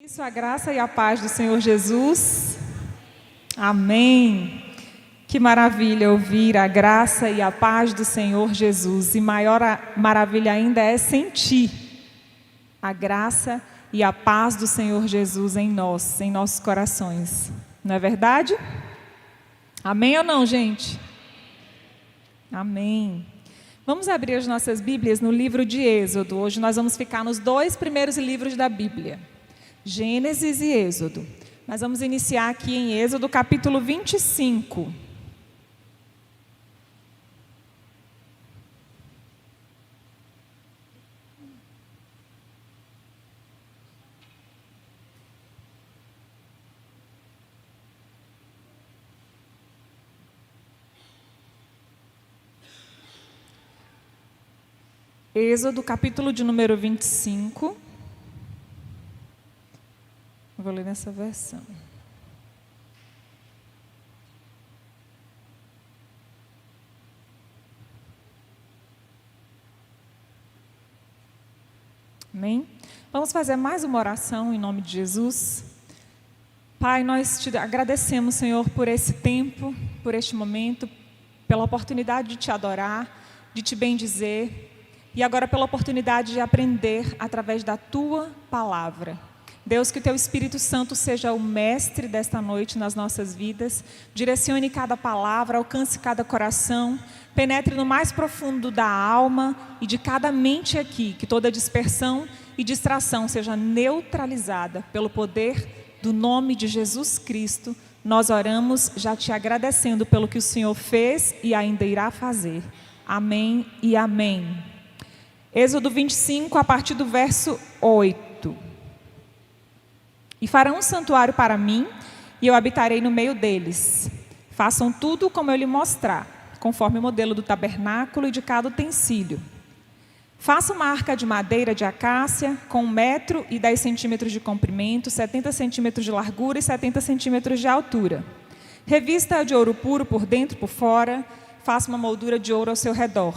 Isso, a graça e a paz do Senhor Jesus. Amém. Que maravilha ouvir a graça e a paz do Senhor Jesus. E maior maravilha ainda é sentir a graça e a paz do Senhor Jesus em nós, em nossos corações. Não é verdade? Amém ou não, gente? Amém. Vamos abrir as nossas Bíblias no livro de Êxodo. Hoje nós vamos ficar nos 2 primeiros livros da Bíblia. Gênesis e Êxodo. Nós vamos iniciar aqui em Êxodo capítulo 25. Êxodo capítulo de número 25. Vou ler nessa versão. Amém? Vamos fazer mais uma oração em nome de Jesus. Pai, nós te agradecemos, Senhor, por esse tempo, por este momento, pela oportunidade de te adorar, de te bendizer e agora pela oportunidade de aprender através da tua palavra. Deus, que o Teu Espírito Santo seja o mestre desta noite nas nossas vidas, direcione cada palavra, alcance cada coração, penetre no mais profundo da alma e de cada mente aqui, que toda dispersão e distração seja neutralizada pelo poder do nome de Jesus Cristo. Nós oramos já te agradecendo pelo que o Senhor fez e ainda irá fazer. Amém e amém. Êxodo 25, a partir do verso 8. E farão um santuário para mim, e eu habitarei no meio deles. Façam tudo como eu lhe mostrar, conforme o modelo do tabernáculo e de cada utensílio. Faça uma arca de madeira de acácia, com 1,10 m de comprimento, 70 centímetros de largura e 70 centímetros de altura. Revista-a de ouro puro por dentro e por fora, faça uma moldura de ouro ao seu redor.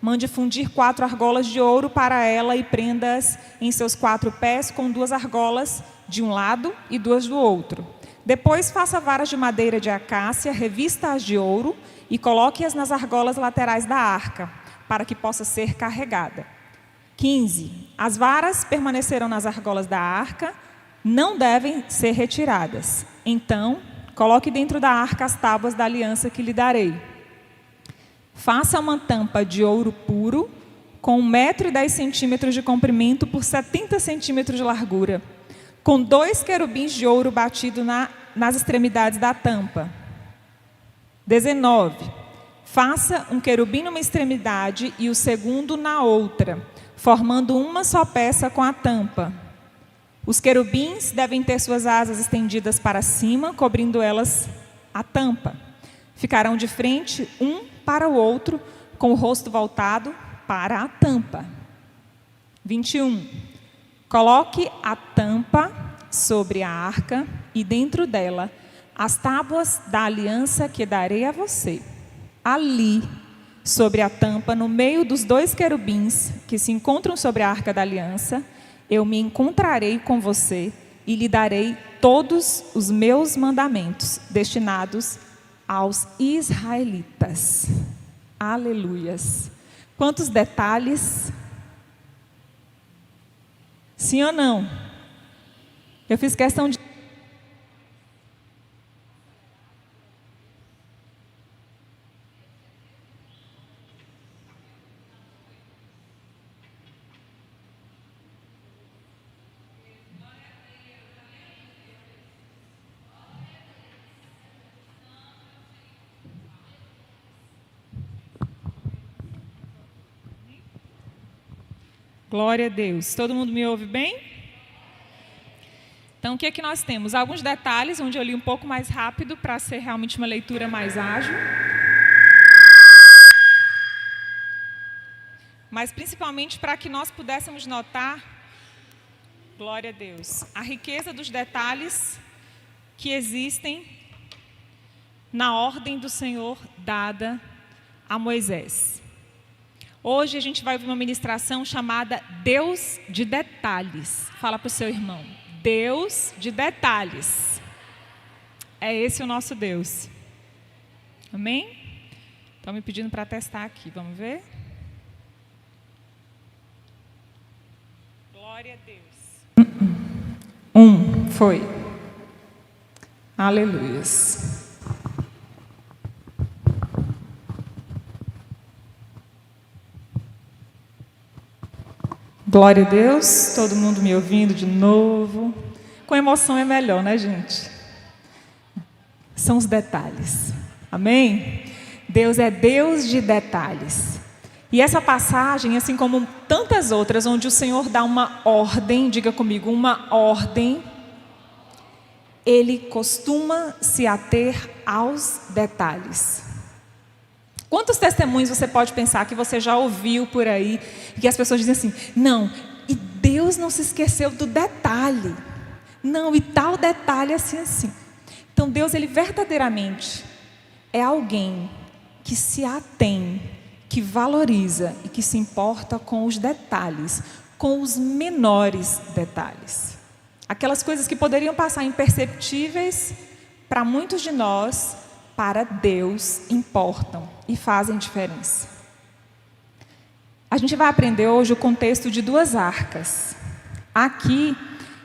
Mande fundir 4 argolas de ouro para ela e prenda-as em seus 4 pés com 2 argolas de um lado e 2 do outro. Depois faça varas de madeira de acácia, revista-as de ouro e coloque-as nas argolas laterais da arca, para que possa ser carregada. 15. As varas permanecerão nas argolas da arca, não devem ser retiradas. Então, coloque dentro da arca as tábuas da aliança que lhe darei. Faça uma tampa de ouro puro, com 1,10 m de comprimento por 70 centímetros de largura, com 2 querubins de ouro batido nas extremidades da tampa. 19. Faça um querubim numa extremidade e o segundo na outra, formando uma só peça com a tampa. Os querubins devem ter suas asas estendidas para cima, cobrindo elas a tampa. Ficarão de frente um para o outro, com o rosto voltado para a tampa. 21. Coloque a tampa sobre a arca e dentro dela as tábuas da aliança que darei a você. Ali, sobre a tampa, no meio dos 2 querubins que se encontram sobre a arca da aliança, eu me encontrarei com você e lhe darei todos os meus mandamentos destinados aos israelitas. Aleluias. Quantos detalhes? Sim ou não? Eu fiz questão de... Glória a Deus. Todo mundo me ouve bem? Então, o que é que nós temos? Alguns detalhes, onde eu li um pouco mais rápido, para ser realmente uma leitura mais ágil. Mas, principalmente, para que nós pudéssemos notar, glória a Deus, a riqueza dos detalhes que existem na ordem do Senhor dada a Moisés. Hoje a gente vai ouvir uma ministração chamada Deus de Detalhes. Fala para o seu irmão. Deus de detalhes. É esse o nosso Deus. Amém? Estão me pedindo para testar aqui, vamos ver? Glória a Deus. Foi. Aleluias. Glória a Deus, todo mundo me ouvindo de novo. Com emoção é melhor, né, gente? São os detalhes. Amém? Deus é Deus de detalhes. E essa passagem, assim como tantas outras, onde o Senhor dá uma ordem, diga comigo, uma ordem, Ele costuma se ater aos detalhes. Quantos testemunhos você pode pensar que você já ouviu por aí, que as pessoas dizem assim, não, e Deus não se esqueceu do detalhe. Não, e tal detalhe assim, assim. Então Deus, Ele verdadeiramente é alguém que se atém, que valoriza e que se importa com os detalhes, com os menores detalhes. Aquelas coisas que poderiam passar imperceptíveis para muitos de nós, para Deus importam e fazem diferença. A gente vai aprender hoje o contexto de duas arcas. Aqui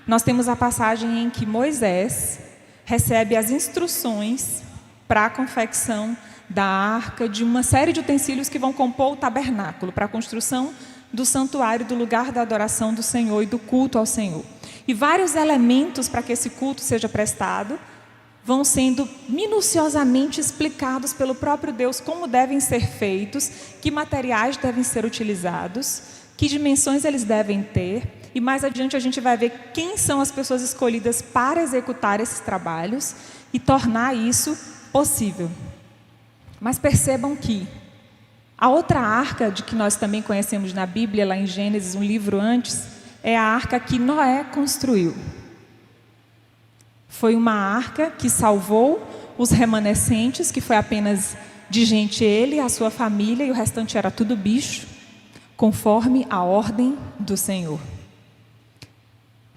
nós temos a passagem em que Moisés recebe as instruções para a confecção da arca, de uma série de utensílios que vão compor o tabernáculo, para a construção do santuário, do lugar da adoração do Senhor e do culto ao Senhor. E vários elementos para que esse culto seja prestado vão sendo minuciosamente explicados pelo próprio Deus, como devem ser feitos, que materiais devem ser utilizados, que dimensões eles devem ter. E mais adiante a gente vai ver quem são as pessoas escolhidas para executar esses trabalhos e tornar isso possível. Mas percebam que a outra arca, de que nós também conhecemos na Bíblia, lá em Gênesis, um livro antes, é a arca que Noé construiu. Foi uma arca que salvou os remanescentes, que foi apenas de gente ele, a sua família, e o restante era tudo bicho, conforme a ordem do Senhor.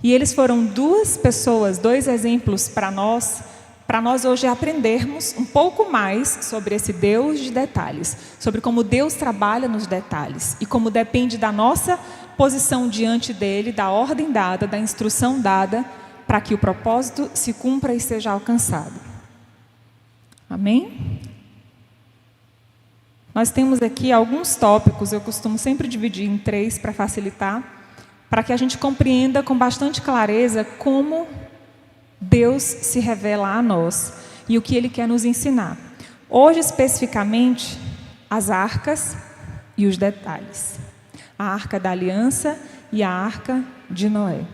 E eles foram duas pessoas, dois exemplos para nós hoje aprendermos um pouco mais sobre esse Deus de detalhes, sobre como Deus trabalha nos detalhes e como depende da nossa posição diante dele, da ordem dada, da instrução dada, para que o propósito se cumpra e seja alcançado. Amém? Nós temos aqui alguns tópicos, eu costumo sempre dividir em 3 para facilitar, para que a gente compreenda com bastante clareza como Deus se revela a nós e o que Ele quer nos ensinar. Hoje, especificamente, as arcas e os detalhes. A arca da aliança e a arca de Noé.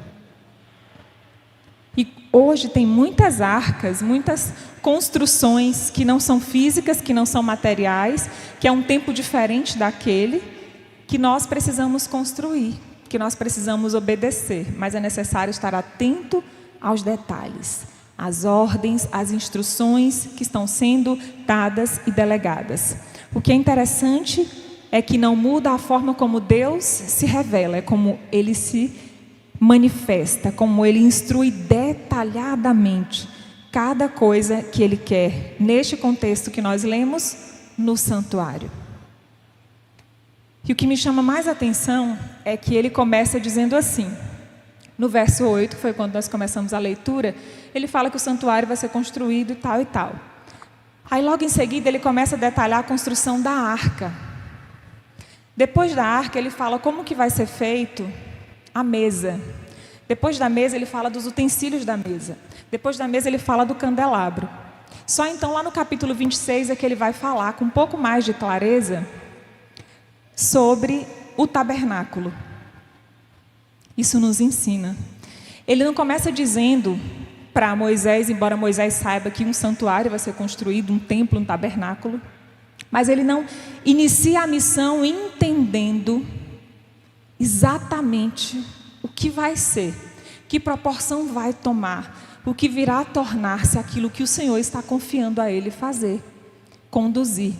E hoje tem muitas arcas, muitas construções que não são físicas, que não são materiais, que é um tempo diferente daquele que nós precisamos construir, que nós precisamos obedecer, mas é necessário estar atento aos detalhes, às ordens, às instruções que estão sendo dadas e delegadas. O que é interessante é que não muda a forma como Deus se revela, é como Ele se manifesta, como Ele instrui detalhadamente cada coisa que Ele quer, neste contexto que nós lemos, no santuário. E o que me chama mais atenção é que Ele começa dizendo assim, no verso 8, foi quando nós começamos a leitura, Ele fala que o santuário vai ser construído e tal e tal. Aí logo em seguida Ele começa a detalhar a construção da arca. Depois da arca Ele fala como que vai ser feito a mesa. Depois da mesa Ele fala dos utensílios da mesa. Depois da mesa Ele fala do candelabro. Só então lá no capítulo 26 é que Ele vai falar com um pouco mais de clareza sobre o tabernáculo. Isso nos ensina. Ele não começa dizendo para Moisés, embora Moisés saiba que um santuário vai ser construído, um templo, um tabernáculo, mas ele não inicia a missão entendendo exatamente o que vai ser, que proporção vai tomar, o que virá a tornar-se aquilo que o Senhor está confiando a ele fazer, conduzir.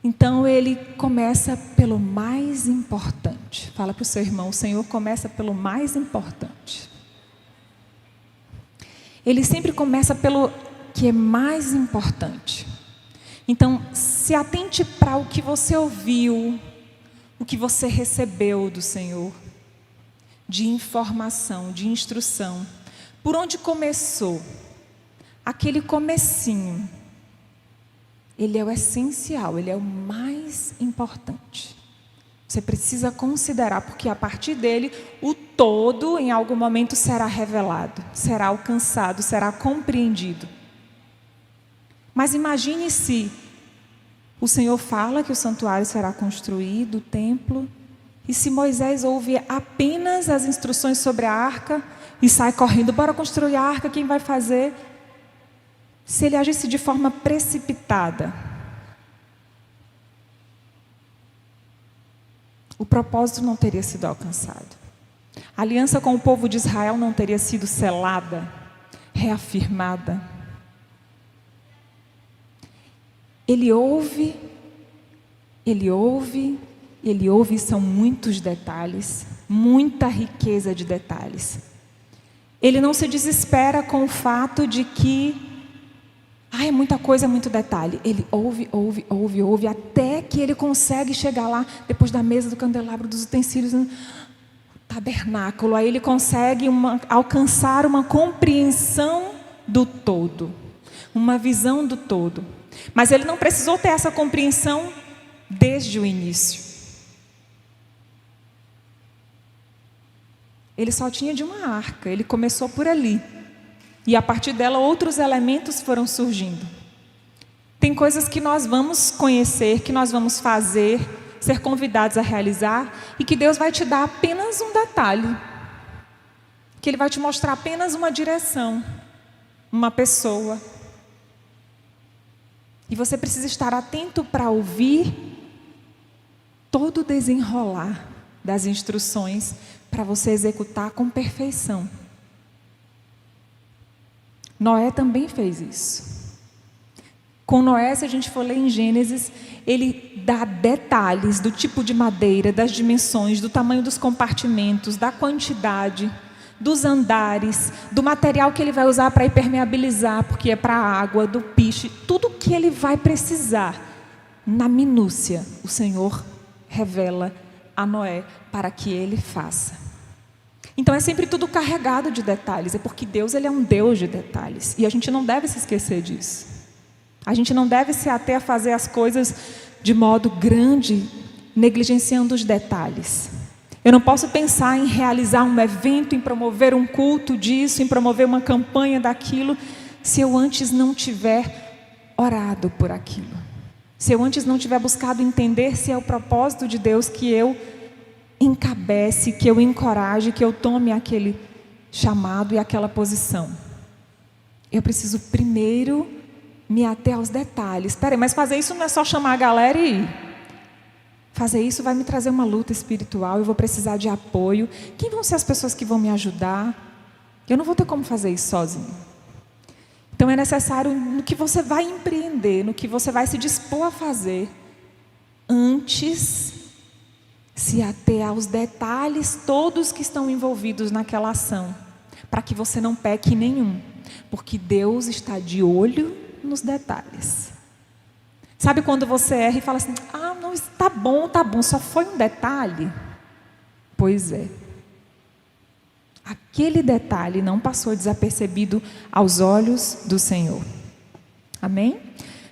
Então ele começa pelo mais importante. Fala para o seu irmão, o Senhor começa pelo mais importante. Ele sempre começa pelo que é mais importante. Então, se atente para o que você ouviu, o que você recebeu do Senhor, de informação, de instrução. Por onde começou? Aquele comecinho. Ele é o essencial, ele é o mais importante. Você precisa considerar, porque a partir dele, o todo, em algum momento, será revelado, será alcançado, será compreendido. Mas imagine se o Senhor fala que o santuário será construído, o templo, e se Moisés ouve apenas as instruções sobre a arca e sai correndo, bora construir a arca, quem vai fazer? Se ele agisse de forma precipitada, o propósito não teria sido alcançado. A aliança com o povo de Israel não teria sido selada, reafirmada. Ele ouve, e são muitos detalhes, muita riqueza de detalhes. Ele não se desespera com o fato de que é muita coisa, é muito detalhe. Ele ouve, até que ele consegue chegar lá, depois da mesa, do candelabro, dos utensílios, no tabernáculo. Aí ele consegue alcançar uma compreensão do todo, uma visão do todo. Mas ele não precisou ter essa compreensão desde o início. Ele só tinha de uma arca, ele começou por ali. E a partir dela outros elementos foram surgindo. Tem coisas que nós vamos conhecer, que nós vamos fazer, ser convidados a realizar, e que Deus vai te dar apenas um detalhe. Que Ele vai te mostrar apenas uma direção, uma pessoa. E você precisa estar atento para ouvir todo o desenrolar das instruções para você executar com perfeição. Noé também fez isso. Com Noé, se a gente for ler em Gênesis, ele dá detalhes do tipo de madeira, das dimensões, do tamanho dos compartimentos, da quantidade, dos andares, do material que ele vai usar para impermeabilizar, porque é para a água, do piche, tudo que ele vai precisar. Na minúcia, o Senhor revela a Noé para que ele faça. Então é sempre tudo carregado de detalhes, é porque Deus ele é um Deus de detalhes, e a gente não deve se esquecer disso. A gente não deve se ater a fazer as coisas de modo grande, negligenciando os detalhes. Eu não posso pensar em realizar um evento, em promover um culto disso, em promover uma campanha daquilo, se eu antes não tiver orado por aquilo. Se eu antes não tiver buscado entender se é o propósito de Deus que eu encabece, que eu encoraje, que eu tome aquele chamado e aquela posição. Eu preciso primeiro me ater aos detalhes. Espera aí, mas fazer isso não é só chamar a galera e ir. Fazer isso vai me trazer uma luta espiritual, eu vou precisar de apoio. Quem vão ser as pessoas que vão me ajudar? Eu não vou ter como fazer isso sozinho. Então é necessário, no que você vai empreender, no que você vai se dispor a fazer, antes se ater aos detalhes todos que estão envolvidos naquela ação, para que você não peque em nenhum, porque Deus está de olho nos detalhes. Sabe quando você erra e fala assim, não, tá bom, só foi um detalhe? Pois é. Aquele detalhe não passou desapercebido aos olhos do Senhor. Amém?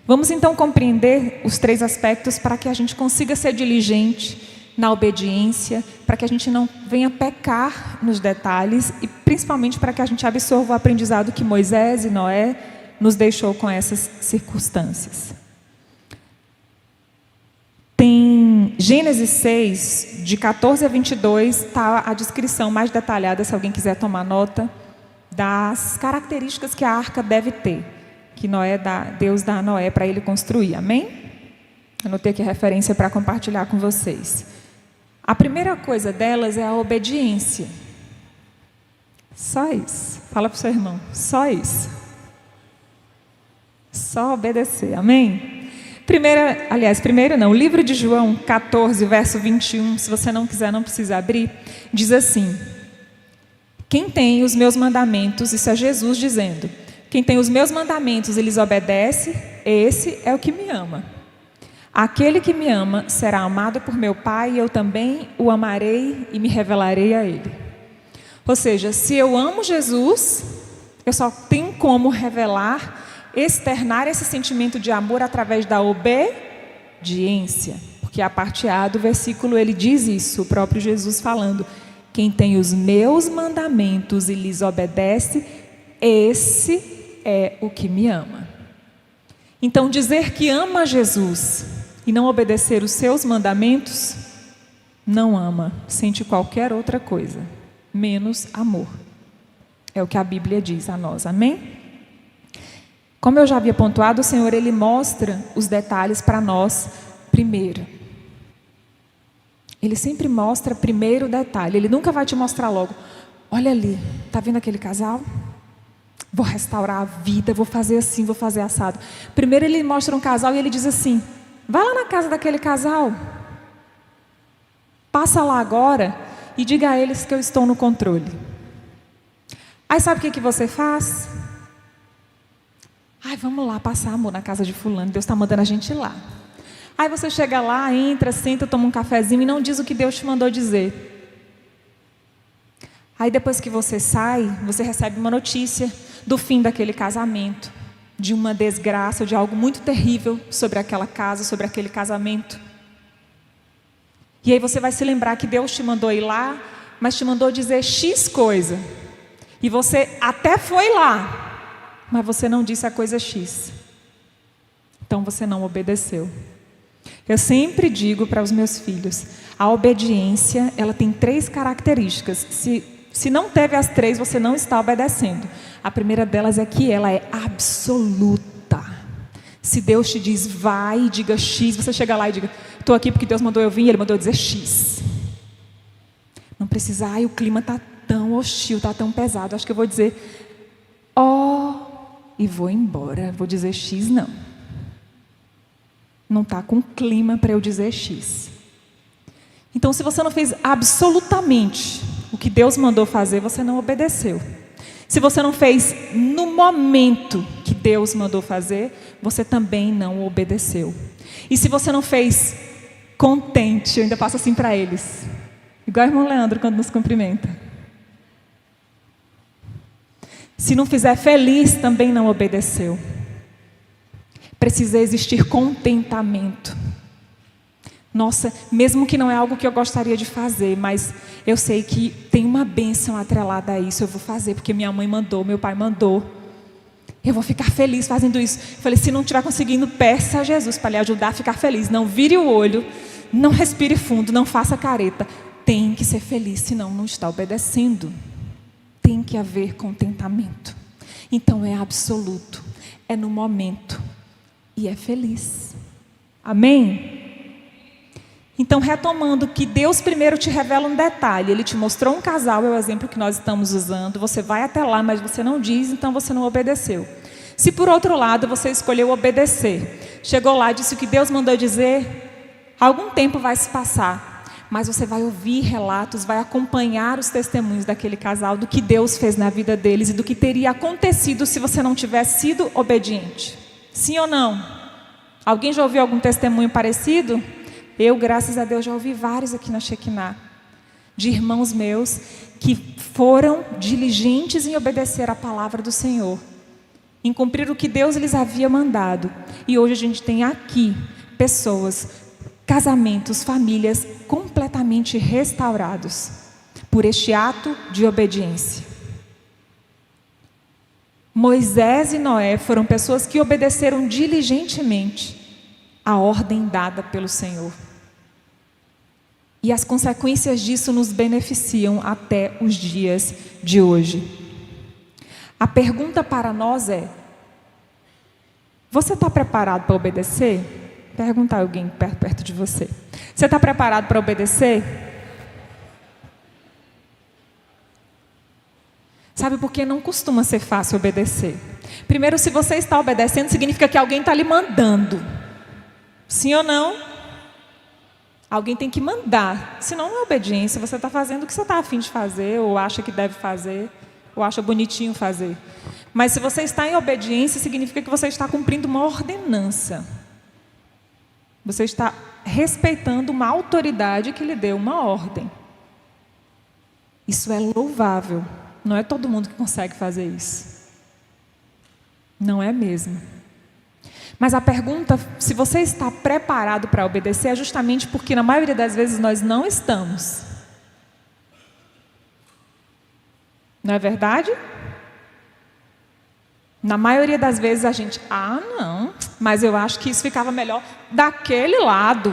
Vamos então compreender os 3 aspectos para que a gente consiga ser diligente na obediência, para que a gente não venha pecar nos detalhes e principalmente para que a gente absorva o aprendizado que Moisés e Noé nos deixou com essas circunstâncias. Tem Gênesis 6, de 14 a 22, está a descrição mais detalhada, se alguém quiser tomar nota, das características que a arca deve ter, que Deus dá a Noé para ele construir, amém? Anotei aqui a referência para compartilhar com vocês. A primeira coisa delas é a obediência. Só isso. Fala para o seu irmão, só isso. Só obedecer, amém? O livro de João 14, verso 21, se você não quiser, não precisa abrir, diz assim: Quem tem os meus mandamentos, isso é Jesus dizendo, quem tem os meus mandamentos e lhes obedece, esse é o que me ama. Aquele que me ama será amado por meu Pai e eu também o amarei e me revelarei a ele. Ou seja, se eu amo Jesus, eu só tenho como revelar, externar esse sentimento de amor através da obediência. Porque a parte A do versículo ele diz isso, o próprio Jesus falando. Quem tem os meus mandamentos e lhes obedece, esse é o que me ama. Então dizer que ama Jesus e não obedecer os seus mandamentos, não ama, sente qualquer outra coisa, menos amor. É o que a Bíblia diz a nós, amém? Como eu já havia pontuado, o Senhor ele mostra os detalhes para nós primeiro. Ele sempre mostra primeiro o detalhe, ele nunca vai te mostrar logo. Olha ali, está vendo aquele casal? Vou restaurar a vida, vou fazer assim, vou fazer assado. Primeiro ele mostra um casal e ele diz assim, vai lá na casa daquele casal, passa lá agora e diga a eles que eu estou no controle. Aí sabe o que você faz? Ai, vamos lá passar amor na casa de fulano, Deus está mandando a gente ir lá. Aí você chega lá, entra, senta, toma um cafezinho e não diz o que Deus te mandou dizer. Aí depois que você sai, você recebe uma notícia do fim daquele casamento, de uma desgraça, de algo muito terrível sobre aquela casa, sobre aquele casamento. E aí você vai se lembrar que Deus te mandou ir lá, mas te mandou dizer X coisa. E você até foi lá, mas você não disse a coisa X. Então você não obedeceu. Eu sempre digo para os meus filhos, a obediência, ela tem 3 características. Se não teve as 3, você não está obedecendo. A primeira delas é que ela é absoluta. Se Deus te diz vai e diga X, você chega lá e diga, estou aqui porque Deus mandou eu vir, Ele mandou eu dizer X. Não precisa, o clima está tão hostil, está tão pesado, acho que eu vou dizer e vou embora, vou dizer X não. Não está com clima para eu dizer X. Então se você não fez absolutamente o que Deus mandou fazer, você não obedeceu. Se você não fez no momento que Deus mandou fazer, você também não obedeceu. E se você não fez contente, eu ainda passo assim para eles. Igual o irmão Leandro quando nos cumprimenta. Se não fizer feliz, também não obedeceu. Precisa existir contentamento. Nossa, mesmo que não é algo que eu gostaria de fazer, mas eu sei que tem uma bênção atrelada a isso, eu vou fazer, porque minha mãe mandou, meu pai mandou. Eu vou ficar feliz fazendo isso. Eu falei, se não estiver conseguindo, peça a Jesus para lhe ajudar a ficar feliz. Não vire o olho, não respire fundo, não faça careta. Tem que ser feliz, senão não está obedecendo. Tem que haver contentamento. Então é absoluto, é no momento e é feliz. Amém? Então, retomando que Deus primeiro te revela um detalhe. Ele te mostrou um casal, é o exemplo que nós estamos usando. Você vai até lá, mas você não diz, então você não obedeceu. Se por outro lado você escolheu obedecer, chegou lá, disse o que Deus mandou dizer, algum tempo vai se passar, mas você vai ouvir relatos, vai acompanhar os testemunhos daquele casal, do que Deus fez na vida deles e do que teria acontecido se você não tivesse sido obediente. Sim ou não? Alguém já ouviu algum testemunho parecido? Eu, graças a Deus, já ouvi vários aqui na Shekinah, de irmãos meus que foram diligentes em obedecer a palavra do Senhor, em cumprir o que Deus lhes havia mandado. E hoje a gente tem aqui pessoas, casamentos, famílias completamente restaurados por este ato de obediência. Moisés e Noé foram pessoas que obedeceram diligentemente a ordem dada pelo Senhor. E as consequências disso nos beneficiam até os dias de hoje. A pergunta para nós é: você está preparado para obedecer? Pergunta a alguém perto de você. Você está preparado para obedecer? Sabe por que não costuma ser fácil obedecer? Primeiro, se você está obedecendo, significa que alguém está lhe mandando. Sim ou não? Alguém tem que mandar, senão não é obediência. Você está fazendo o que você está a fim de fazer, ou acha que deve fazer, ou acha bonitinho fazer. Mas se você está em obediência, significa que você está cumprindo uma ordenança. Você está respeitando uma autoridade que lhe deu uma ordem. Isso é louvável. Não é todo mundo que consegue fazer isso. Não é mesmo. Mas a pergunta, se você está preparado para obedecer, é justamente porque na maioria das vezes nós não estamos. Não é verdade? Na maioria das vezes a gente, não, mas eu acho que isso ficava melhor daquele lado.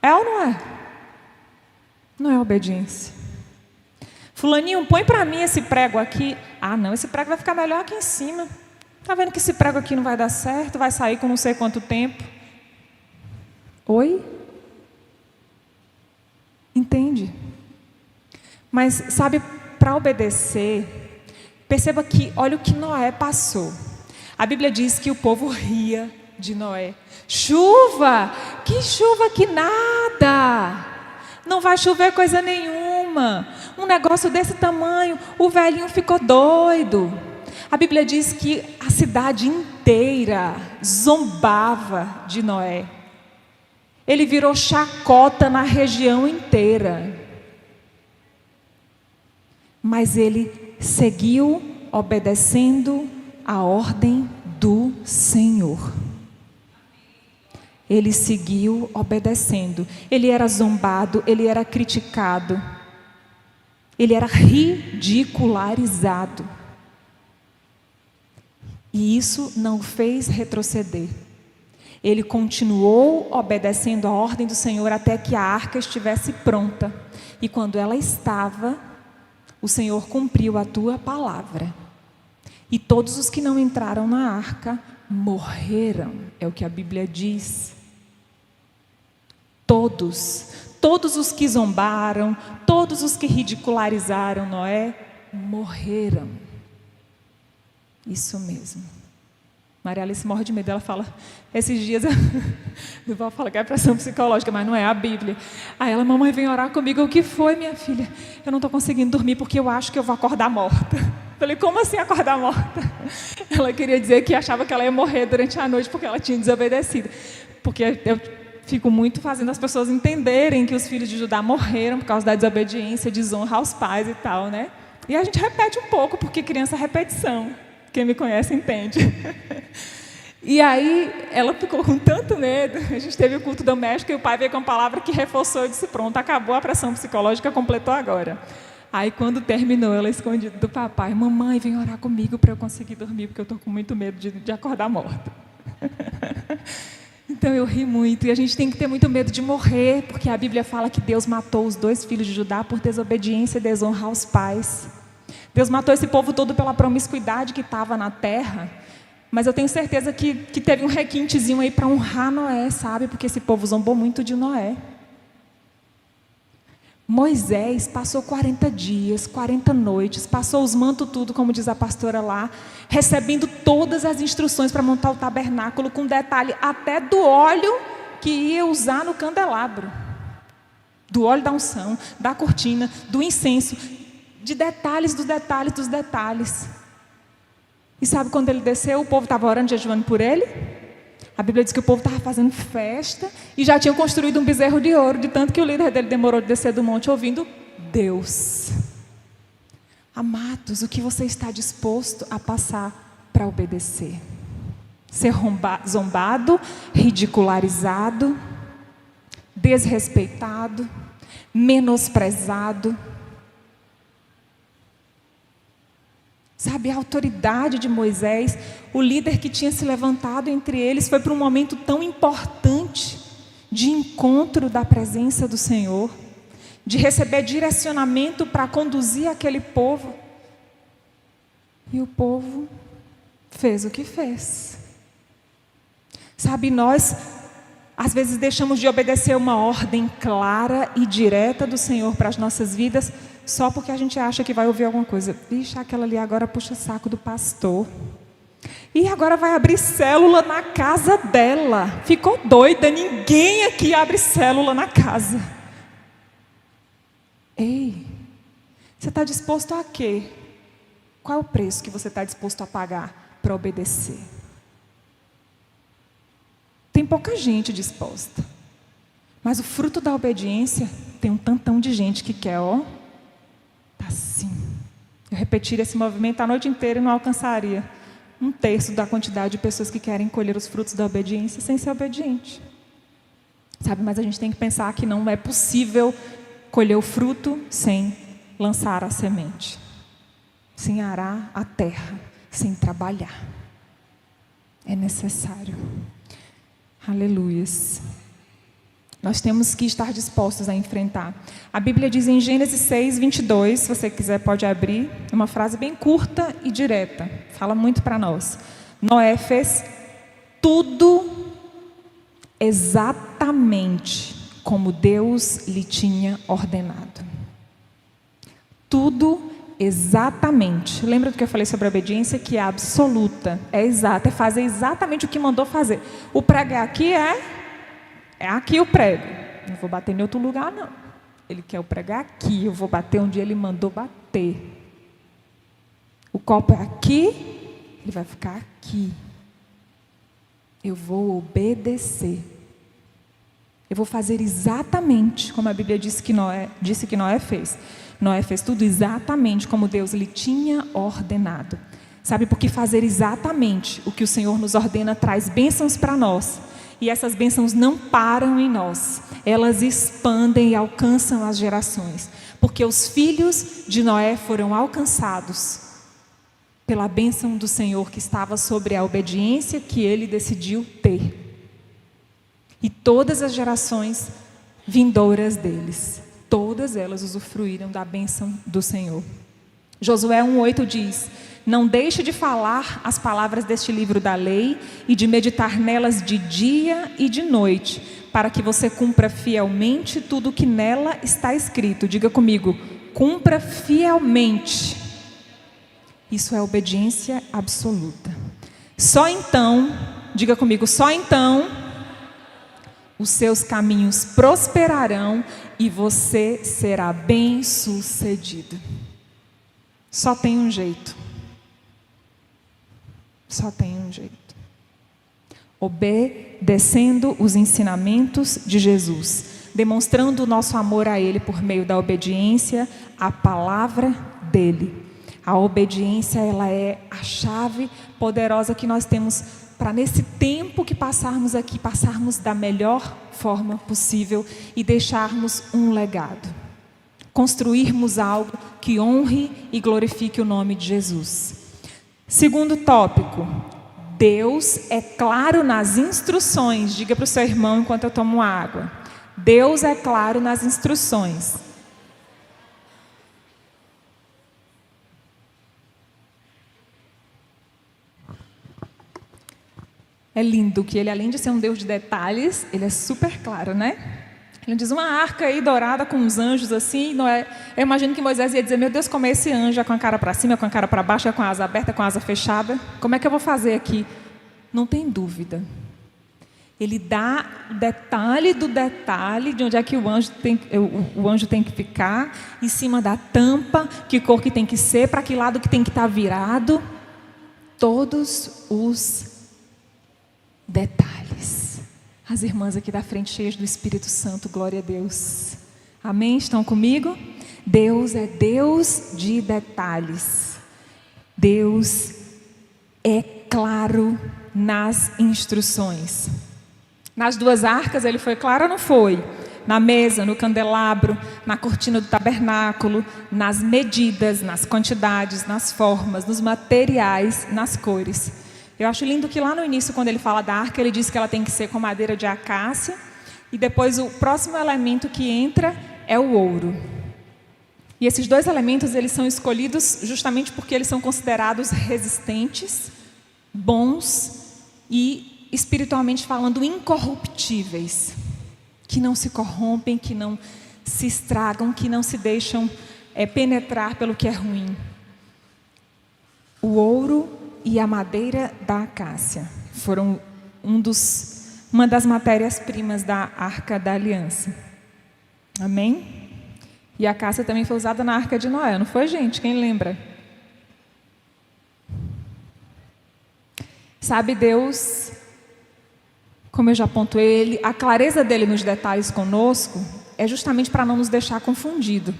É ou não é? Não é obediência. Fulaninho, põe para mim esse prego aqui. Não, esse prego vai ficar melhor aqui em cima. Está vendo que esse prego aqui não vai dar certo, vai sair com não sei quanto tempo. Oi? Entende? Mas, sabe, para obedecer, perceba que, olha o que Noé passou. A Bíblia diz que o povo ria de Noé. Chuva que nada. Não vai chover coisa nenhuma. Um negócio desse tamanho, o velhinho ficou doido. A Bíblia diz que a cidade inteira zombava de Noé. Ele virou chacota na região inteira. Mas ele seguiu obedecendo a ordem do Senhor. Ele seguiu obedecendo. Ele era zombado, ele era criticado. Ele era ridicularizado. E isso não o fez retroceder. Ele continuou obedecendo a ordem do Senhor até que a arca estivesse pronta. E quando ela estava, o Senhor cumpriu a tua palavra. E todos os que não entraram na arca morreram, é o que a Bíblia diz. Todos os que zombaram, todos os que ridicularizaram Noé, morreram. Isso mesmo. Maria Alice morre de medo, ela fala, esses dias, eu vou falar que é pressão psicológica, mas não é a Bíblia. Aí ela, mamãe, vem orar comigo. O que foi, minha filha? Eu não estou conseguindo dormir porque eu acho que eu vou acordar morta. Falei, como assim acordar morta? Ela queria dizer que achava que ela ia morrer durante a noite porque ela tinha desobedecido. Porque eu fico muito fazendo as pessoas entenderem que os filhos de Judá morreram por causa da desobediência, desonra aos pais e tal, né? E a gente repete um pouco, porque criança é repetição. Quem me conhece entende. E aí, ela ficou com tanto medo. A gente teve o culto doméstico e o pai veio com a palavra que reforçou e disse, pronto, acabou a pressão psicológica, completou agora. Aí, quando terminou, ela escondida do papai, mamãe, vem orar comigo para eu conseguir dormir, porque eu estou com muito medo de acordar morta. Então, eu ri muito. E a gente tem que ter muito medo de morrer, porque a Bíblia fala que Deus matou os 2 filhos de Judá por desobediência e desonra aos pais. Deus matou esse povo todo pela promiscuidade que estava na terra. Mas eu tenho certeza que teve um requintezinho aí para honrar Noé, sabe? Porque esse povo zombou muito de Noé. Moisés passou 40 dias, 40 noites, passou os mantos tudo, como diz a pastora lá, recebendo todas as instruções para montar o tabernáculo, com detalhe até do óleo que ia usar no candelabro. Do óleo da unção, da cortina, do incenso, de detalhes dos detalhes dos detalhes. E sabe quando ele desceu, o povo estava orando, jejuando por ele? A Bíblia diz que o povo estava fazendo festa e já tinham construído um bezerro de ouro, de tanto que o líder dele demorou de descer do monte ouvindo Deus. Amados, o que você está disposto a passar para obedecer? Ser zombado, ridicularizado, desrespeitado, menosprezado. Sabe, a autoridade de Moisés, o líder que tinha se levantado entre eles, foi para um momento tão importante de encontro da presença do Senhor, de receber direcionamento para conduzir aquele povo. E o povo fez o que fez. Sabe, nós às vezes deixamos de obedecer uma ordem clara e direta do Senhor para as nossas vidas, só porque a gente acha que vai ouvir alguma coisa. Vixe, aquela ali agora puxa saco do pastor. E agora vai abrir célula na casa dela. Ficou doida, ninguém aqui abre célula na casa. Ei, você está disposto a quê? Qual é o preço que você está disposto a pagar para obedecer? Tem pouca gente disposta. Mas o fruto da obediência tem um tantão de gente que quer, ó. Tá assim. Eu repetiria esse movimento a noite inteira e não alcançaria 1/3 da quantidade de pessoas que querem colher os frutos da obediência sem ser obediente. Sabe, mas a gente tem que pensar que não é possível colher o fruto sem lançar a semente, sem arar a terra, sem trabalhar. É necessário. Aleluias. Nós temos que estar dispostos a enfrentar. A Bíblia diz em Gênesis 6:22, se você quiser pode abrir, é uma frase bem curta e direta, fala muito para nós. Noé fez tudo exatamente como Deus lhe tinha ordenado. Tudo exatamente. Lembra do que eu falei sobre a obediência? Que é absoluta, é exata, é fazer exatamente o que mandou fazer. O pregar aqui é aqui o prego. Não vou bater em outro lugar, não. Ele quer o pregar aqui, eu vou bater onde ele mandou bater. O copo é aqui, ele vai ficar aqui. Eu vou obedecer. Eu vou fazer exatamente como a Bíblia disse que Noé fez. Noé fez tudo exatamente como Deus lhe tinha ordenado. Sabe, porque fazer exatamente o que o Senhor nos ordena traz bênçãos para nós. E essas bênçãos não param em nós. Elas expandem e alcançam as gerações. Porque os filhos de Noé foram alcançados pela bênção do Senhor que estava sobre a obediência que ele decidiu ter. E todas as gerações vindouras deles, todas elas usufruíram da bênção do Senhor. Josué 1:8 diz: não deixe de falar as palavras deste livro da lei e de meditar nelas de dia e de noite, para que você cumpra fielmente tudo o que nela está escrito. Diga comigo, cumpra fielmente. Isso é obediência absoluta. Só então, diga comigo, só então os seus caminhos prosperarão e você será bem-sucedido. Só tem um jeito. Só tem um jeito. Obedecendo os ensinamentos de Jesus, demonstrando o nosso amor a Ele por meio da obediência à palavra dEle. A obediência, ela é a chave poderosa que nós temos para nesse tempo que passarmos aqui, passarmos da melhor forma possível e deixarmos um legado. Construirmos algo que honre e glorifique o nome de Jesus. Segundo tópico, Deus é claro nas instruções. Diga para o seu irmão enquanto eu tomo água. Deus é claro nas instruções. É lindo que ele, além de ser um Deus de detalhes, ele é super claro, né? Ele diz uma arca aí dourada com uns anjos assim. Não é? Eu imagino que Moisés ia dizer, meu Deus, como é esse anjo? É com a cara para cima, é com a cara para baixo, é com a asa aberta, é com a asa fechada? Como é que eu vou fazer aqui? Não tem dúvida. Ele dá o detalhe do detalhe de onde é que o anjo tem que ficar, em cima da tampa, que cor que tem que ser, para que lado que tem que estar virado. Todos os detalhes. As irmãs aqui da frente cheias do Espírito Santo, glória a Deus. Amém? Estão comigo? Deus é Deus de detalhes. Deus é claro nas instruções. Nas duas arcas ele foi claro ou não foi? Na mesa, no candelabro, na cortina do tabernáculo, nas medidas, nas quantidades, nas formas, nos materiais, nas cores. Eu acho lindo que lá no início, quando ele fala da arca, ele diz que ela tem que ser com madeira de acácia. E depois o próximo elemento que entra é o ouro. E esses dois elementos, eles são escolhidos justamente porque eles são considerados resistentes, bons e, espiritualmente falando, incorruptíveis. Que não se corrompem, que não se estragam, que não se deixam penetrar pelo que é ruim. O ouro e e a madeira da acácia foram uma das matérias-primas da Arca da Aliança. Amém? E a acácia também foi usada na Arca de Noé, não foi, gente? Quem lembra? Sabe, Deus, como eu já pontuei, a clareza dele nos detalhes conosco é justamente para não nos deixar confundido.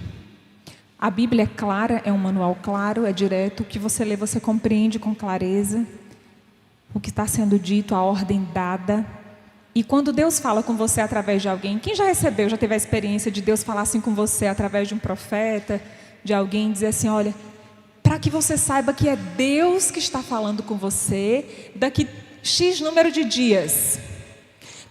A Bíblia é clara, é um manual claro, é direto. O que você lê, você compreende com clareza. O que está sendo dito, a ordem dada. E quando Deus fala com você através de alguém, quem já recebeu, já teve a experiência de Deus falar assim com você através de um profeta, de alguém, dizer assim, olha, para que você saiba que é Deus que está falando com você daqui X número de dias.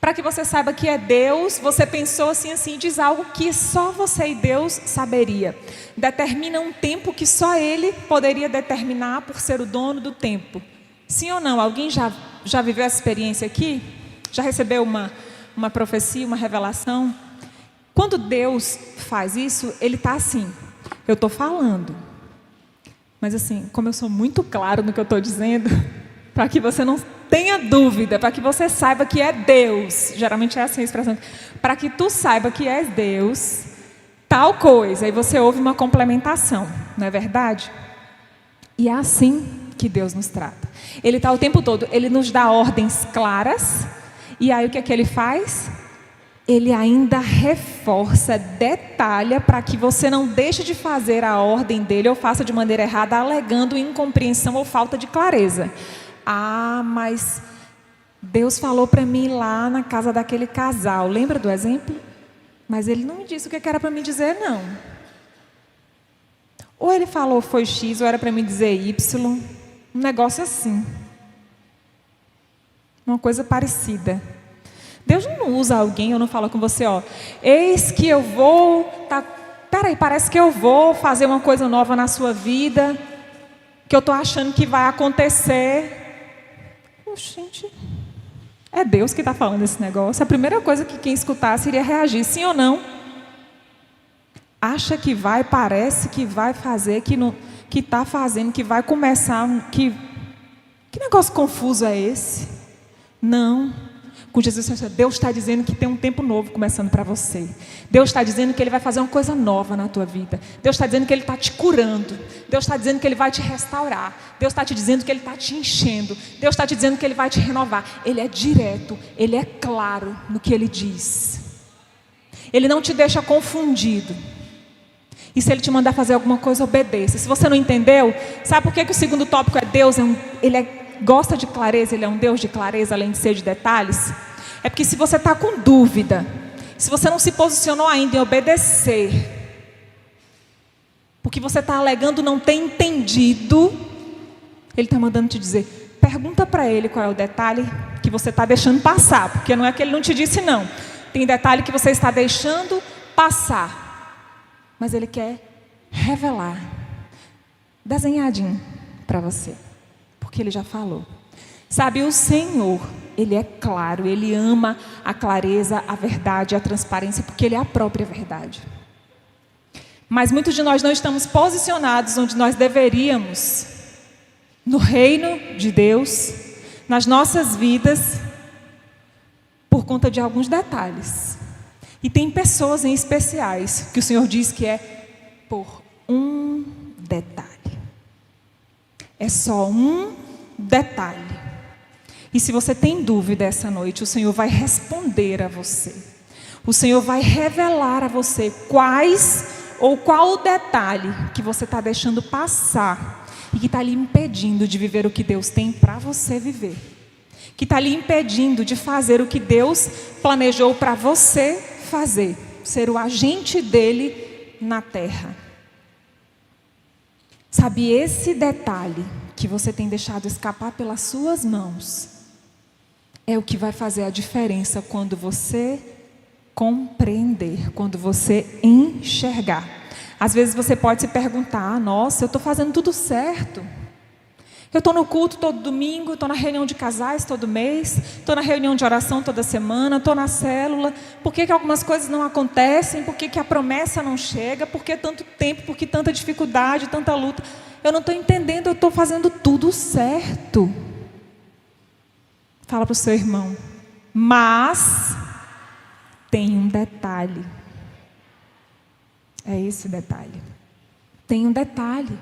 Para que você saiba que é Deus, você pensou assim, diz algo que só você e Deus saberia. Determina um tempo que só Ele poderia determinar por ser o dono do tempo. Sim ou não? Alguém já viveu essa experiência aqui? Já recebeu uma profecia, uma revelação? Quando Deus faz isso, Ele está assim, eu estou falando. Mas assim, como eu sou muito claro no que eu estou dizendo, para que você não tenha dúvida, para que você saiba que é Deus, geralmente é assim a expressão, para que tu saiba que és Deus, tal coisa, aí você ouve uma complementação, não é verdade? E é assim que Deus nos trata. Ele está o tempo todo, Ele nos dá ordens claras, e aí o que é que Ele faz? Ele ainda reforça, detalha, para que você não deixe de fazer a ordem dele ou faça de maneira errada, alegando incompreensão ou falta de clareza. Ah, mas Deus falou para mim lá na casa daquele casal. Lembra do exemplo? Mas Ele não me disse o que era para me dizer, não. Ou Ele falou foi X, ou era para me dizer Y. Um negócio assim. Uma coisa parecida. Deus não usa alguém, ou não fala com você, ó, eis que eu vou, peraí, parece que eu vou fazer uma coisa nova na sua vida, que eu estou achando que vai acontecer. Gente, é Deus que está falando esse negócio. A primeira coisa que quem escutasse iria reagir, sim ou não? Acha que vai, parece que vai fazer, que está fazendo, que vai começar, que negócio confuso é esse? Não. Com Jesus, Deus está dizendo que tem um tempo novo começando para você. Deus está dizendo que Ele vai fazer uma coisa nova na tua vida. Deus está dizendo que Ele está te curando. Deus está dizendo que Ele vai te restaurar. Deus está te dizendo que Ele está te enchendo. Deus está te dizendo que Ele vai te renovar. Ele é direto, Ele é claro no que Ele diz. Ele não te deixa confundido. E se Ele te mandar fazer alguma coisa, obedeça. Se você não entendeu, sabe por que o segundo tópico é Deus? Gosta de clareza, Ele é um Deus de clareza, além de ser de detalhes. É porque se você está com dúvida, se você não se posicionou ainda em obedecer, porque você está alegando não ter entendido, Ele está mandando te dizer, pergunta para Ele qual é o detalhe que você está deixando passar, porque não é que Ele não te disse não, tem detalhe que você está deixando passar, mas Ele quer revelar, desenhadinho para você. Que Ele já falou. Sabe, o Senhor, Ele é claro, Ele ama a clareza, a verdade, a transparência, porque Ele é a própria verdade. Mas muitos de nós não estamos posicionados onde nós deveríamos, no reino de Deus, nas nossas vidas, por conta de alguns detalhes. E tem pessoas em especiais que o Senhor diz que é por um detalhe. É só um detalhe. E se você tem dúvida essa noite, o Senhor vai responder a você. O Senhor vai revelar a você qual o detalhe que você está deixando passar e que está lhe impedindo de viver o que Deus tem para você viver. Que está lhe impedindo de fazer o que Deus planejou para você fazer. Ser o agente dele na terra. Sabe, esse detalhe que você tem deixado escapar pelas suas mãos é o que vai fazer a diferença quando você compreender, quando você enxergar. Às vezes você pode se perguntar, nossa, eu estou fazendo tudo certo. Eu estou no culto todo domingo, estou na reunião de casais todo mês, estou na reunião de oração toda semana, estou na célula. Por que algumas coisas não acontecem? Por que a promessa não chega? Por que tanto tempo? Por que tanta dificuldade, tanta luta? eu não estou entendendo, eu estou fazendo tudo certo. Fala para o seu irmão, mas tem um detalhe. É esse detalhe. Tem um detalhe.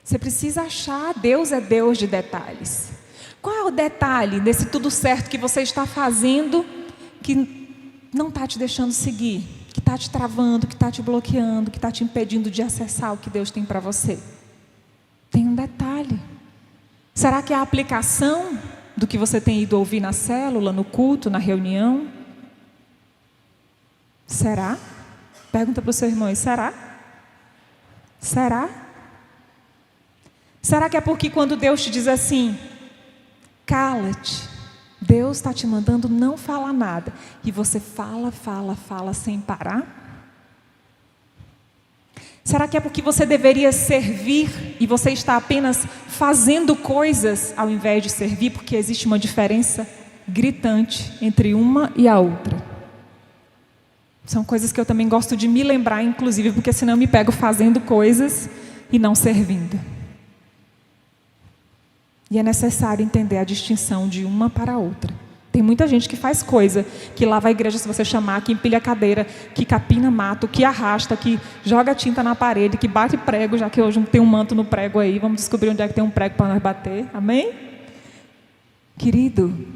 Você precisa achar, Deus é Deus de detalhes. Qual é o detalhe desse tudo certo que você está fazendo que não está te deixando seguir, que está te travando, que está te bloqueando, que está te impedindo de acessar o que Deus tem para você? Tem um detalhe. Será que é a aplicação do que você tem ido ouvir na célula, no culto, na reunião? Será? Pergunta para o seu irmão, será? Será? Será que é porque quando Deus te diz assim, cala-te, Deus está te mandando não falar nada, e você fala sem parar? Será que é porque você deveria servir e você está apenas fazendo coisas ao invés de servir, porque existe uma diferença gritante entre uma e a outra? São coisas que eu também gosto de me lembrar, inclusive, porque senão eu me pego fazendo coisas e não servindo. E é necessário entender a distinção de uma para a outra. Tem muita gente que faz coisa, que lava a igreja se você chamar, que empilha a cadeira, que capina mato, que arrasta, que joga tinta na parede, que bate prego, já que hoje não tem um manto no prego aí, vamos descobrir onde é que tem um prego para nós bater, amém? Querido,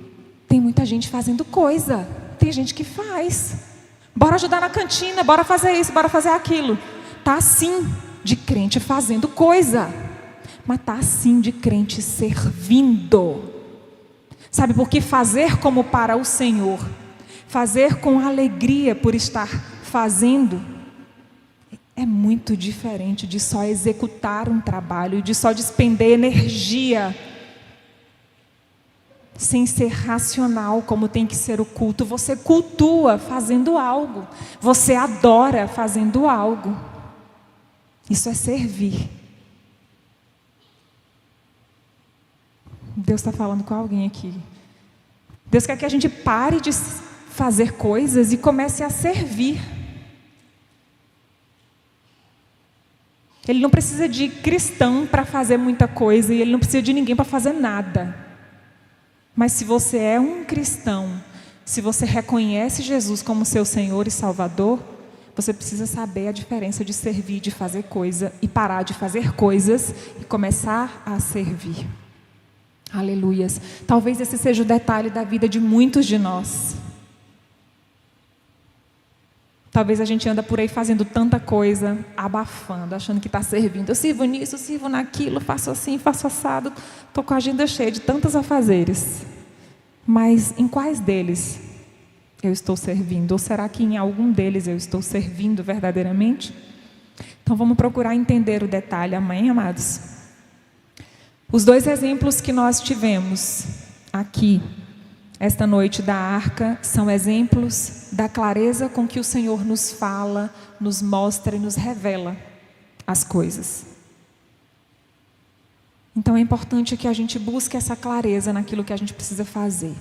tem muita gente fazendo coisa, tem gente que faz. Bora ajudar na cantina, bora fazer isso, bora fazer aquilo. Tá assim de crente fazendo coisa, mas tá assim de crente servindo. Sabe por que fazer como para o Senhor, fazer com alegria por estar fazendo, é muito diferente de só executar um trabalho, de só despender energia sem ser racional, como tem que ser o culto. Você cultua fazendo algo, você adora fazendo algo. Isso é servir. Deus está falando com alguém aqui. Deus quer que a gente pare de fazer coisas e comece a servir. Ele não precisa de cristão para fazer muita coisa, e Ele não precisa de ninguém para fazer nada. Mas se você é um cristão, se você reconhece Jesus como seu Senhor e Salvador, você precisa saber a diferença de servir, de fazer coisa, e parar de fazer coisas e começar a servir. Aleluias. Talvez esse seja o detalhe da vida de muitos de nós. Talvez a gente anda por aí fazendo tanta coisa, abafando, achando que está servindo. Eu sirvo nisso, eu sirvo naquilo, faço assim, faço assado. Estou com a agenda cheia de tantos afazeres. Mas em quais deles eu estou servindo? Ou será que em algum deles eu estou servindo verdadeiramente? Então vamos procurar entender o detalhe, amém, amados? Os dois exemplos que nós tivemos aqui esta noite da arca são exemplos da clareza com que o Senhor nos fala, nos mostra e nos revela as coisas. Então é importante que a gente busque essa clareza naquilo que a gente precisa fazer.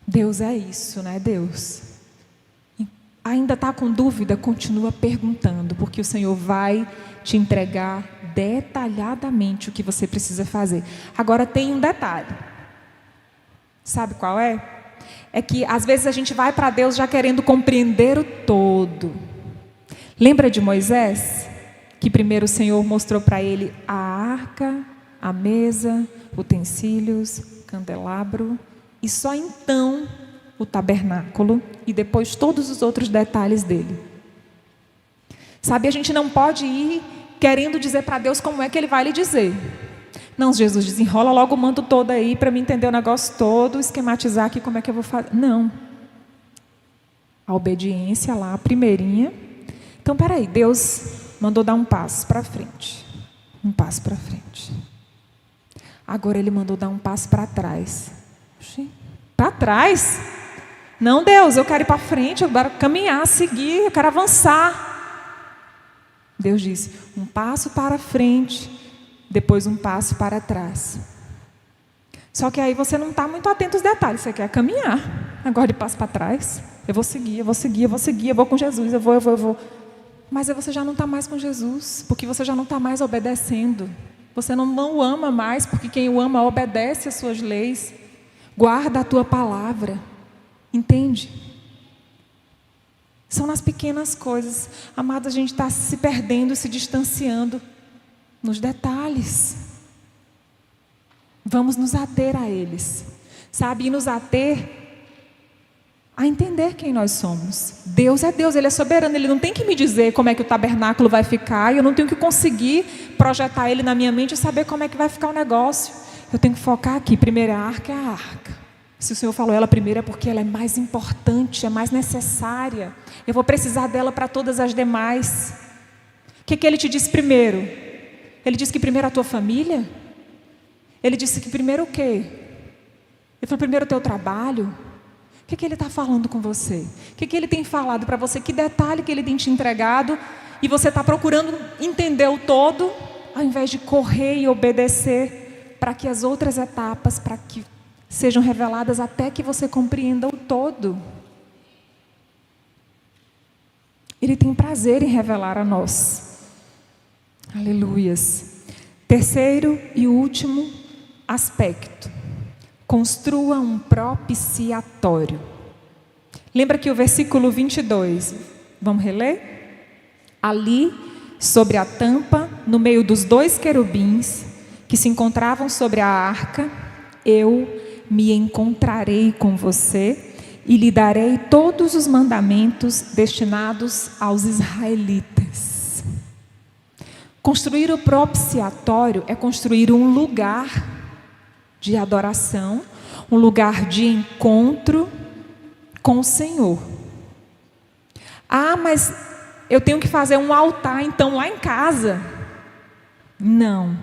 Deus é isso, né, Deus? Ainda está com dúvida? Continua perguntando, porque o Senhor vai te entregar detalhadamente o que você precisa fazer. Agora tem um detalhe. Sabe qual é? É que às vezes a gente vai para Deus já querendo compreender o todo. Lembra de Moisés? Que primeiro o Senhor mostrou para ele a arca, a mesa, utensílios, candelabro, e só então o tabernáculo, e depois todos os outros detalhes dele. Sabe, a gente não pode ir querendo dizer para Deus como é que Ele vai lhe dizer. Não, Jesus, desenrola logo o manto todo aí para mim entender o negócio todo, esquematizar aqui como é que eu vou fazer. Não. A obediência lá, a primeirinha. Então, peraí, Deus mandou dar um passo para frente. Um passo para frente. Agora Ele mandou dar um passo para trás. Para trás? Não, Deus, eu quero ir para frente, eu quero caminhar, seguir, eu quero avançar. Deus disse, um passo para frente, depois um passo para trás. Só que aí você não está muito atento aos detalhes, você quer caminhar. Agora de passo para trás, eu vou seguir, eu vou com Jesus, eu vou. mas você já não está mais com Jesus, porque você já não está mais obedecendo. Você não o ama mais, porque quem o ama obedece às suas leis, guarda a tua palavra. Entende? São nas pequenas coisas. Amado, a gente está se perdendo, se distanciando nos detalhes. Vamos nos ater a eles, sabe? E nos ater a entender quem nós somos. Deus é Deus, Ele é soberano. Ele não tem que me dizer como é que o tabernáculo vai ficar. E eu não tenho que conseguir projetar Ele na minha mente e saber como é que vai ficar o negócio. Eu tenho que focar aqui. Primeira arca é a arca. Se o Senhor falou ela primeiro é porque ela é mais importante, é mais necessária. Eu vou precisar dela para todas as demais. O que Ele te disse primeiro? Ele disse que primeiro a tua família? Ele disse que primeiro o quê? Ele falou primeiro o teu trabalho? O que Ele está falando com você? O que Ele tem falado para você? Que detalhe que Ele tem te entregado? E você está procurando entender o todo, ao invés de correr e obedecer, para que as outras etapas, para que sejam reveladas até que você compreenda o todo. Ele tem prazer em revelar a nós. Aleluias. Terceiro e último aspecto. Construa um propiciatório. Lembra que o versículo 22, vamos reler? Ali, sobre a tampa, no meio dos 2 querubins, que se encontravam sobre a arca, eu me encontrarei com você e lhe darei todos os mandamentos destinados aos israelitas. Construir o propiciatório é construir um lugar de adoração, um lugar de encontro com o Senhor. Ah, mas eu tenho que fazer um altar então lá em casa. Não.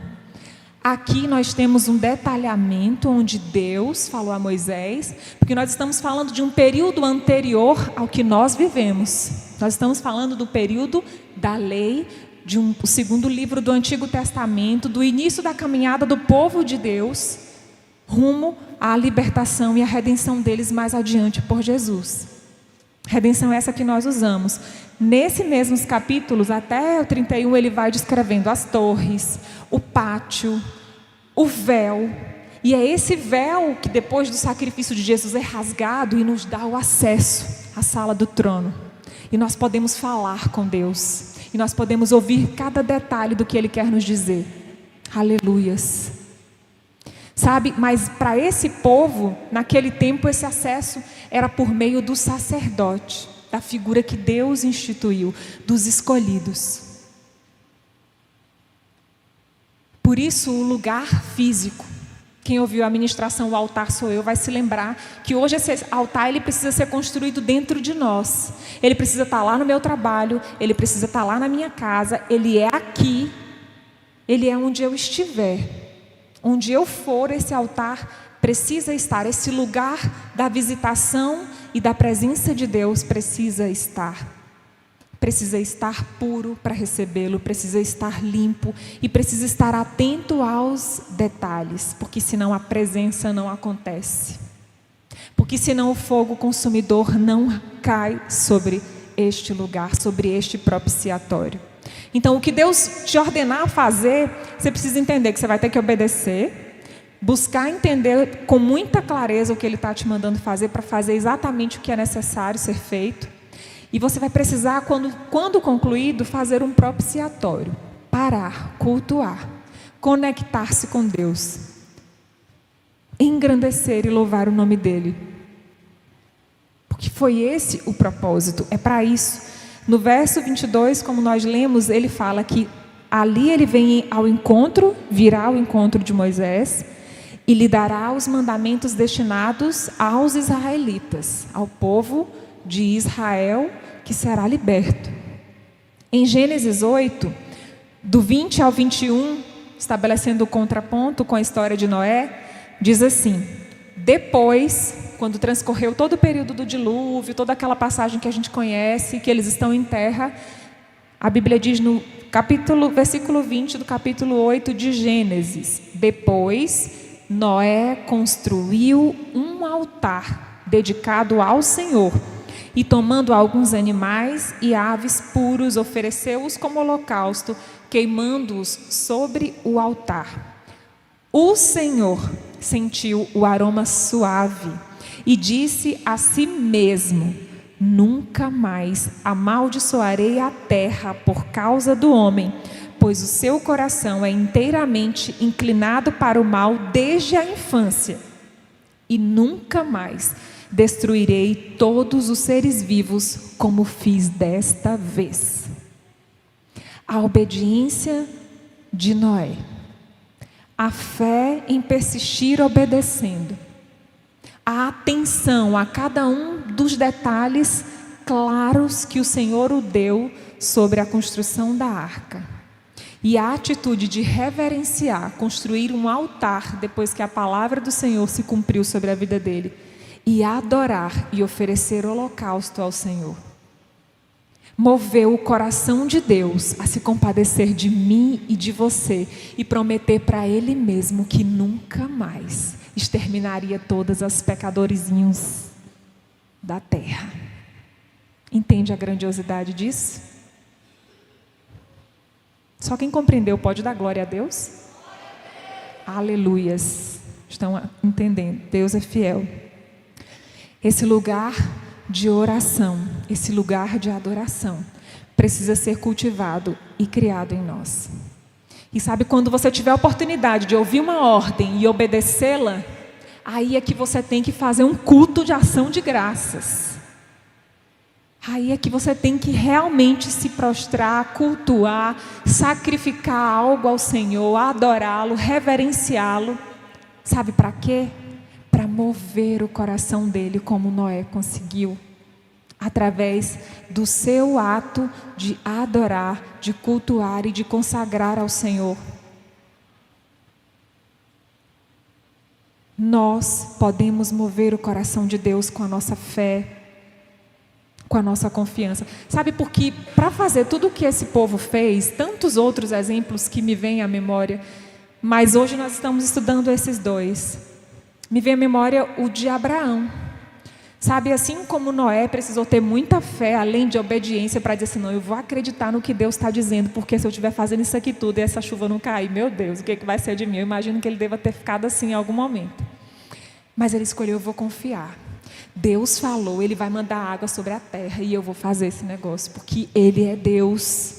Aqui nós temos um detalhamento onde Deus falou a Moisés, porque nós estamos falando de um período anterior ao que nós vivemos. Nós estamos falando do período da lei, o segundo livro do Antigo Testamento, do início da caminhada do povo de Deus, rumo à libertação e à redenção deles mais adiante por Jesus. Redenção essa que nós usamos. Nesses mesmos capítulos, até o 31, ele vai descrevendo as torres, o pátio, o véu. E é esse véu que depois do sacrifício de Jesus é rasgado e nos dá o acesso à sala do trono. E nós podemos falar com Deus. E nós podemos ouvir cada detalhe do que Ele quer nos dizer. Aleluias. Sabe, mas para esse povo, naquele tempo, esse acesso era por meio do sacerdote, da figura que Deus instituiu, dos escolhidos. Por isso, o lugar físico. Quem ouviu a ministração O Altar Sou Eu vai se lembrar que hoje esse altar ele precisa ser construído dentro de nós. Ele precisa estar lá no meu trabalho, ele precisa estar lá na minha casa, ele é aqui, ele é onde eu estiver. Onde eu for, esse altar precisa estar, esse lugar da visitação e da presença de Deus precisa estar puro para recebê-lo, precisa estar limpo e precisa estar atento aos detalhes, porque senão a presença não acontece, porque senão o fogo consumidor não cai sobre este lugar, sobre este propiciatório. Então, o que Deus te ordenar a fazer, você precisa entender que você vai ter que obedecer, buscar entender com muita clareza o que Ele está te mandando fazer, para fazer exatamente o que é necessário ser feito. E você vai precisar, quando concluído, fazer um propiciatório. Parar, cultuar, conectar-se com Deus, engrandecer e louvar o nome dEle. Porque foi esse o propósito, é para isso. No verso 22, como nós lemos, ele fala que ali ele vem ao encontro, virá ao encontro de Moisés e lhe dará os mandamentos destinados aos israelitas, ao povo de Israel que será liberto. Em Gênesis 8, do 20 ao 21, estabelecendo o contraponto com a história de Noé, diz assim: depois, quando transcorreu todo o período do dilúvio, toda aquela passagem que a gente conhece, que eles estão em terra, a Bíblia diz no versículo 20 do capítulo 8 de Gênesis: depois Noé construiu um altar dedicado ao Senhor, E tomando alguns animais e aves puros, ofereceu-os como holocausto, queimando-os sobre o altar. O Senhor sentiu o aroma suave e disse a si mesmo: nunca mais amaldiçoarei a terra por causa do homem, pois o seu coração é inteiramente inclinado para o mal desde a infância. E nunca mais destruirei todos os seres vivos como fiz desta vez. A obediência de Noé, a fé em persistir obedecendo, a atenção a cada um dos detalhes claros que o Senhor o deu sobre a construção da arca, e a atitude de reverenciar, construir um altar depois que a palavra do Senhor se cumpriu sobre a vida dele, e adorar e oferecer holocausto ao Senhor, moveu o coração de Deus a se compadecer de mim e de você e prometer para Ele mesmo que nunca mais exterminaria todas as pecadorzinhos da terra. Entende a grandiosidade disso? Só quem compreendeu pode dar glória a Deus? Aleluias. Estão entendendo? Deus é fiel. Esse lugar de oração, esse lugar de adoração, precisa ser cultivado e criado em nós. E sabe, quando você tiver a oportunidade de ouvir uma ordem e obedecê-la, aí é que você tem que fazer um culto de ação de graças. Aí é que você tem que realmente se prostrar, cultuar, sacrificar algo ao Senhor, adorá-lo, reverenciá-lo. Sabe para quê? Para mover o coração dele como Noé conseguiu, através do seu ato de adorar, de cultuar e de consagrar ao Senhor. Nós podemos mover o coração de Deus com a nossa fé, com a nossa confiança. Sabe, porque para fazer tudo o que esse povo fez, tantos outros exemplos que me vêm à memória, mas hoje nós estamos estudando esses dois. Me vem à memória o de Abraão. Sabe, assim como Noé precisou ter muita fé, além de obediência, para dizer assim, não, eu vou acreditar no que Deus está dizendo, porque se eu estiver fazendo isso aqui tudo e essa chuva não cair, meu Deus, o que vai ser de mim? Eu imagino que ele deva ter ficado assim em algum momento. Mas ele escolheu, eu vou confiar. Deus falou, Ele vai mandar água sobre a terra e eu vou fazer esse negócio, porque Ele é Deus.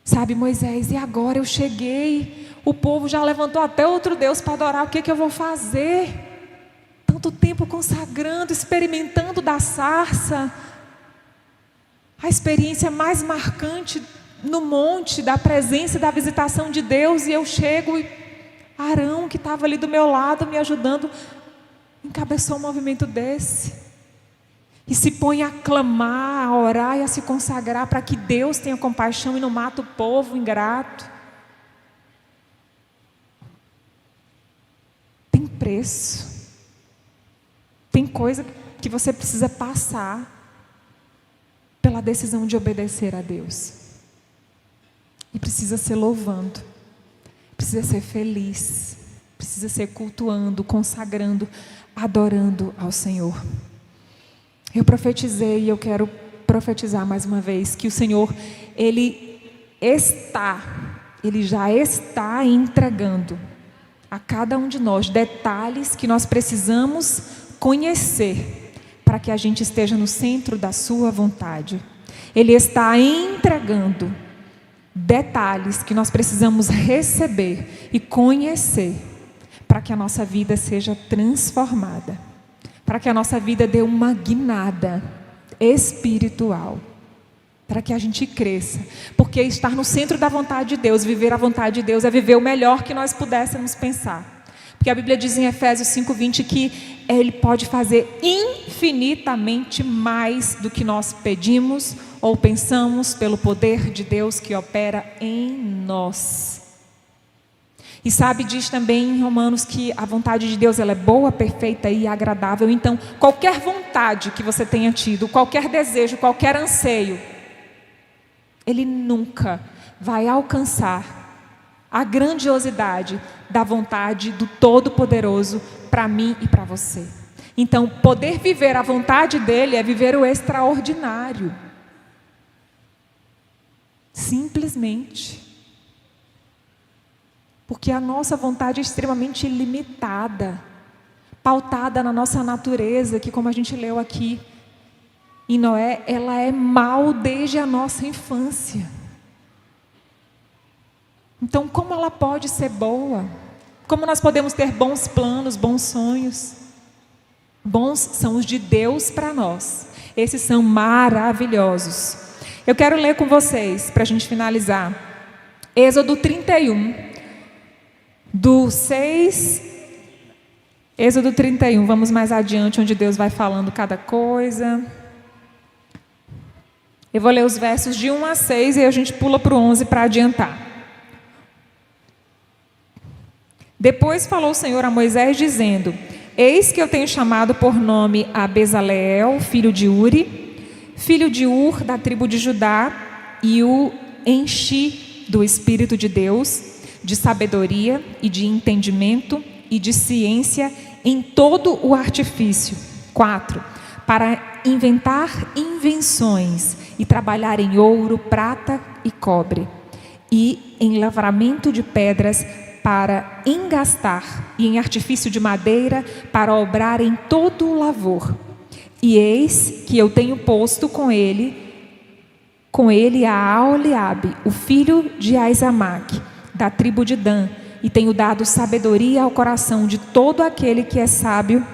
Sabe, Moisés, e agora eu cheguei, o povo já levantou até outro Deus para adorar, o que eu vou fazer? Tanto tempo consagrando, experimentando da sarça, a experiência mais marcante no monte, da presença e da visitação de Deus, e eu chego e Arão, que estava ali do meu lado me ajudando, encabeçou um movimento desse, e se põe a clamar, a orar e a se consagrar para que Deus tenha compaixão e não mata o povo ingrato. Tem preço, tem coisa que você precisa passar pela decisão de obedecer a Deus, e precisa ser louvando, precisa ser feliz, precisa ser cultuando, consagrando, adorando ao Senhor. Eu profetizei e eu quero profetizar mais uma vez que o Senhor, Ele já está entregando a cada um de nós detalhes que nós precisamos conhecer para que a gente esteja no centro da sua vontade. Ele está entregando detalhes que nós precisamos receber e conhecer para que a nossa vida seja transformada, para que a nossa vida dê uma guinada espiritual, para que a gente cresça, porque estar no centro da vontade de Deus, viver a vontade de Deus, é viver o melhor que nós pudéssemos pensar, porque a Bíblia diz em Efésios 5:20 que Ele pode fazer infinitamente mais do que nós pedimos ou pensamos, pelo poder de Deus que opera em nós. E sabe, diz também em Romanos que a vontade de Deus ela é boa, perfeita e agradável. Então, qualquer vontade que você tenha tido, qualquer desejo, qualquer anseio, ele nunca vai alcançar a grandiosidade da vontade do Todo-Poderoso para mim e para você. Então, poder viver a vontade dele é viver o extraordinário. Simplesmente. Porque a nossa vontade é extremamente limitada, pautada na nossa natureza, que, como a gente leu aqui em Noé, ela é mal desde a nossa infância. Então, como ela pode ser boa? Como nós podemos ter bons planos, bons sonhos? Bons são os de Deus para nós. Esses são maravilhosos. Eu quero ler com vocês, para a gente finalizar, Êxodo 31, do 6... Êxodo 31, vamos mais adiante, onde Deus vai falando cada coisa. Eu vou ler os versos de 1 a 6 e a gente pula para o 11 para adiantar. Depois falou o Senhor a Moisés, dizendo: Eis que eu tenho chamado por nome a Bezaleel, filho de Uri, filho de Ur, da tribo de Judá, e o enchi do Espírito de Deus, de sabedoria e de entendimento e de ciência em todo o artifício. 4. Para inventar invenções e trabalhar em ouro, prata e cobre, e em lavramento de pedras para engastar, e em artifício de madeira para obrar em todo o lavor. E eis que eu tenho posto com ele a Aholiabe, o filho de Aizamaque, da tribo de Dan, e tenho dado sabedoria ao coração de todo aquele que é sábio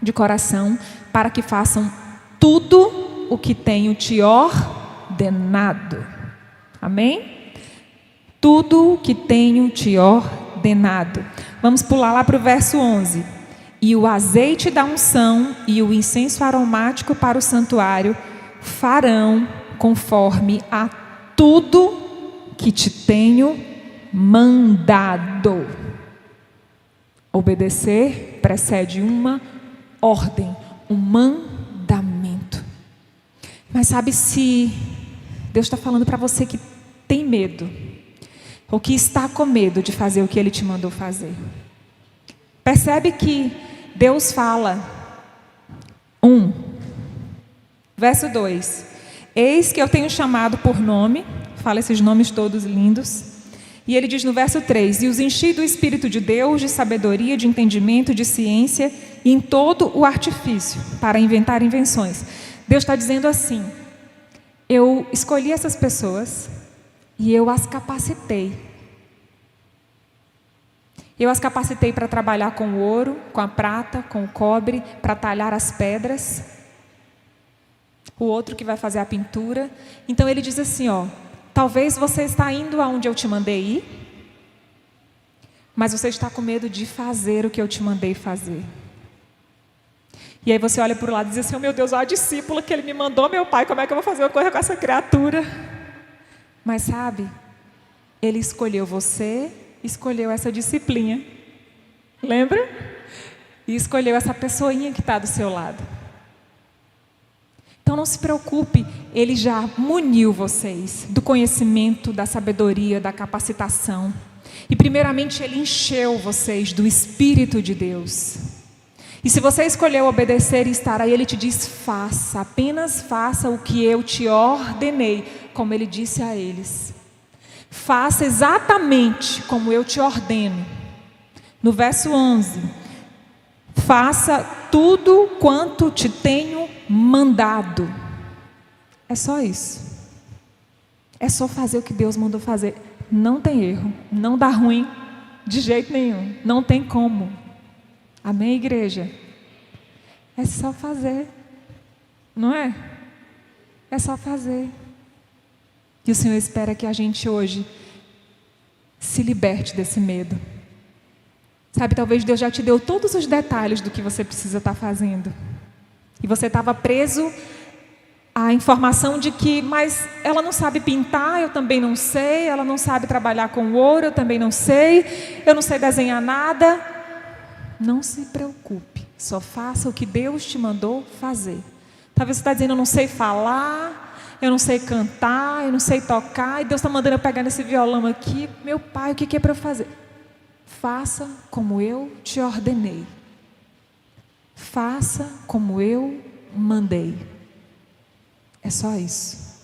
de coração, para que façam tudo o que tenho te ordenado. Amém? Tudo o que tenho te ordenado. Vamos pular lá para o verso 11. E o azeite da unção e o incenso aromático para o santuário farão conforme a tudo que te tenho mandado. Obedecer precede uma ordem, um mandamento. Mas sabe, se Deus está falando para você que tem medo, ou que está com medo de fazer o que Ele te mandou fazer, percebe que Deus fala, verso 2, eis que eu tenho chamado por nome, fala esses nomes todos lindos, e ele diz no verso 3, e os enchi do Espírito de Deus, de sabedoria, de entendimento, de ciência, e em todo o artifício, para inventar invenções. Deus está dizendo assim, eu escolhi essas pessoas, e eu as capacitei. Eu as capacitei para trabalhar com o ouro, com a prata, com o cobre, para talhar as pedras. O outro que vai fazer a pintura. Então ele diz assim, talvez você está indo aonde eu te mandei ir, mas você está com medo de fazer o que eu te mandei fazer. E aí você olha para o lado e diz assim, oh meu Deus, a discípula que ele me mandou, meu pai, como é que eu vou fazer uma coisa com essa criatura? Mas sabe, ele escolheu você, escolheu essa disciplina, lembra? E escolheu essa pessoinha que está do seu lado. Então não se preocupe, Ele já muniu vocês do conhecimento, da sabedoria, da capacitação. E primeiramente Ele encheu vocês do Espírito de Deus. E se você escolheu obedecer e estar aí, Ele te diz, faça, apenas faça o que eu te ordenei, como Ele disse a eles. Faça exatamente como eu te ordeno. No verso 11, faça tudo quanto te tenho mandado. É só isso. É só fazer o que Deus mandou fazer. Não tem erro, não dá ruim de jeito nenhum, não tem como. Amém, igreja? É só fazer, não é? É só fazer. E o Senhor espera que a gente hoje se liberte desse medo. Sabe, talvez Deus já te deu todos os detalhes do que você precisa estar fazendo. E você estava preso à informação de que, mas ela não sabe pintar, eu também não sei, ela não sabe trabalhar com ouro, eu também não sei, eu não sei desenhar nada. Não se preocupe, só faça o que Deus te mandou fazer. Talvez você está dizendo, eu não sei falar, eu não sei cantar, eu não sei tocar, e Deus está mandando eu pegar nesse violão aqui. Meu pai, o que é para eu fazer? Faça como eu te ordenei. Faça como eu mandei. É só isso.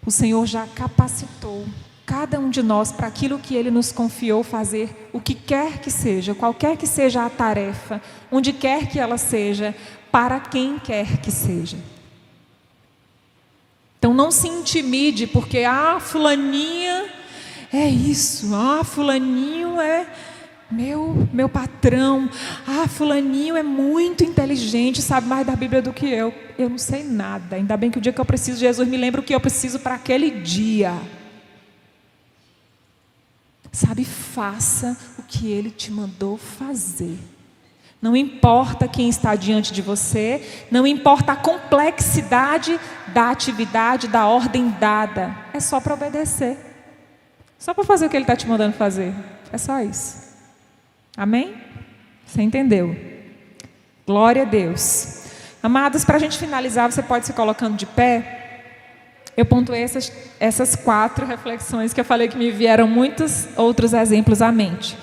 O Senhor já capacitou cada um de nós para aquilo que Ele nos confiou fazer, o que quer que seja, qualquer que seja a tarefa, onde quer que ela seja, para quem quer que seja. Então não se intimide, porque fulaninha é isso, fulaninho é meu patrão, fulaninho é muito inteligente, sabe mais da Bíblia do que eu. Eu não sei nada, ainda bem que o dia que eu preciso, Jesus me lembra o que eu preciso para aquele dia. Sabe, faça o que Ele te mandou fazer. Não importa quem está diante de você, não importa a complexidade da atividade, da ordem dada. É só para obedecer. Só para fazer o que Ele está te mandando fazer. É só isso. Amém? Você entendeu? Glória a Deus. Amados, para a gente finalizar, você pode se colocando de pé. Eu pontuei essas 4 reflexões que eu falei que me vieram muitos outros exemplos à mente.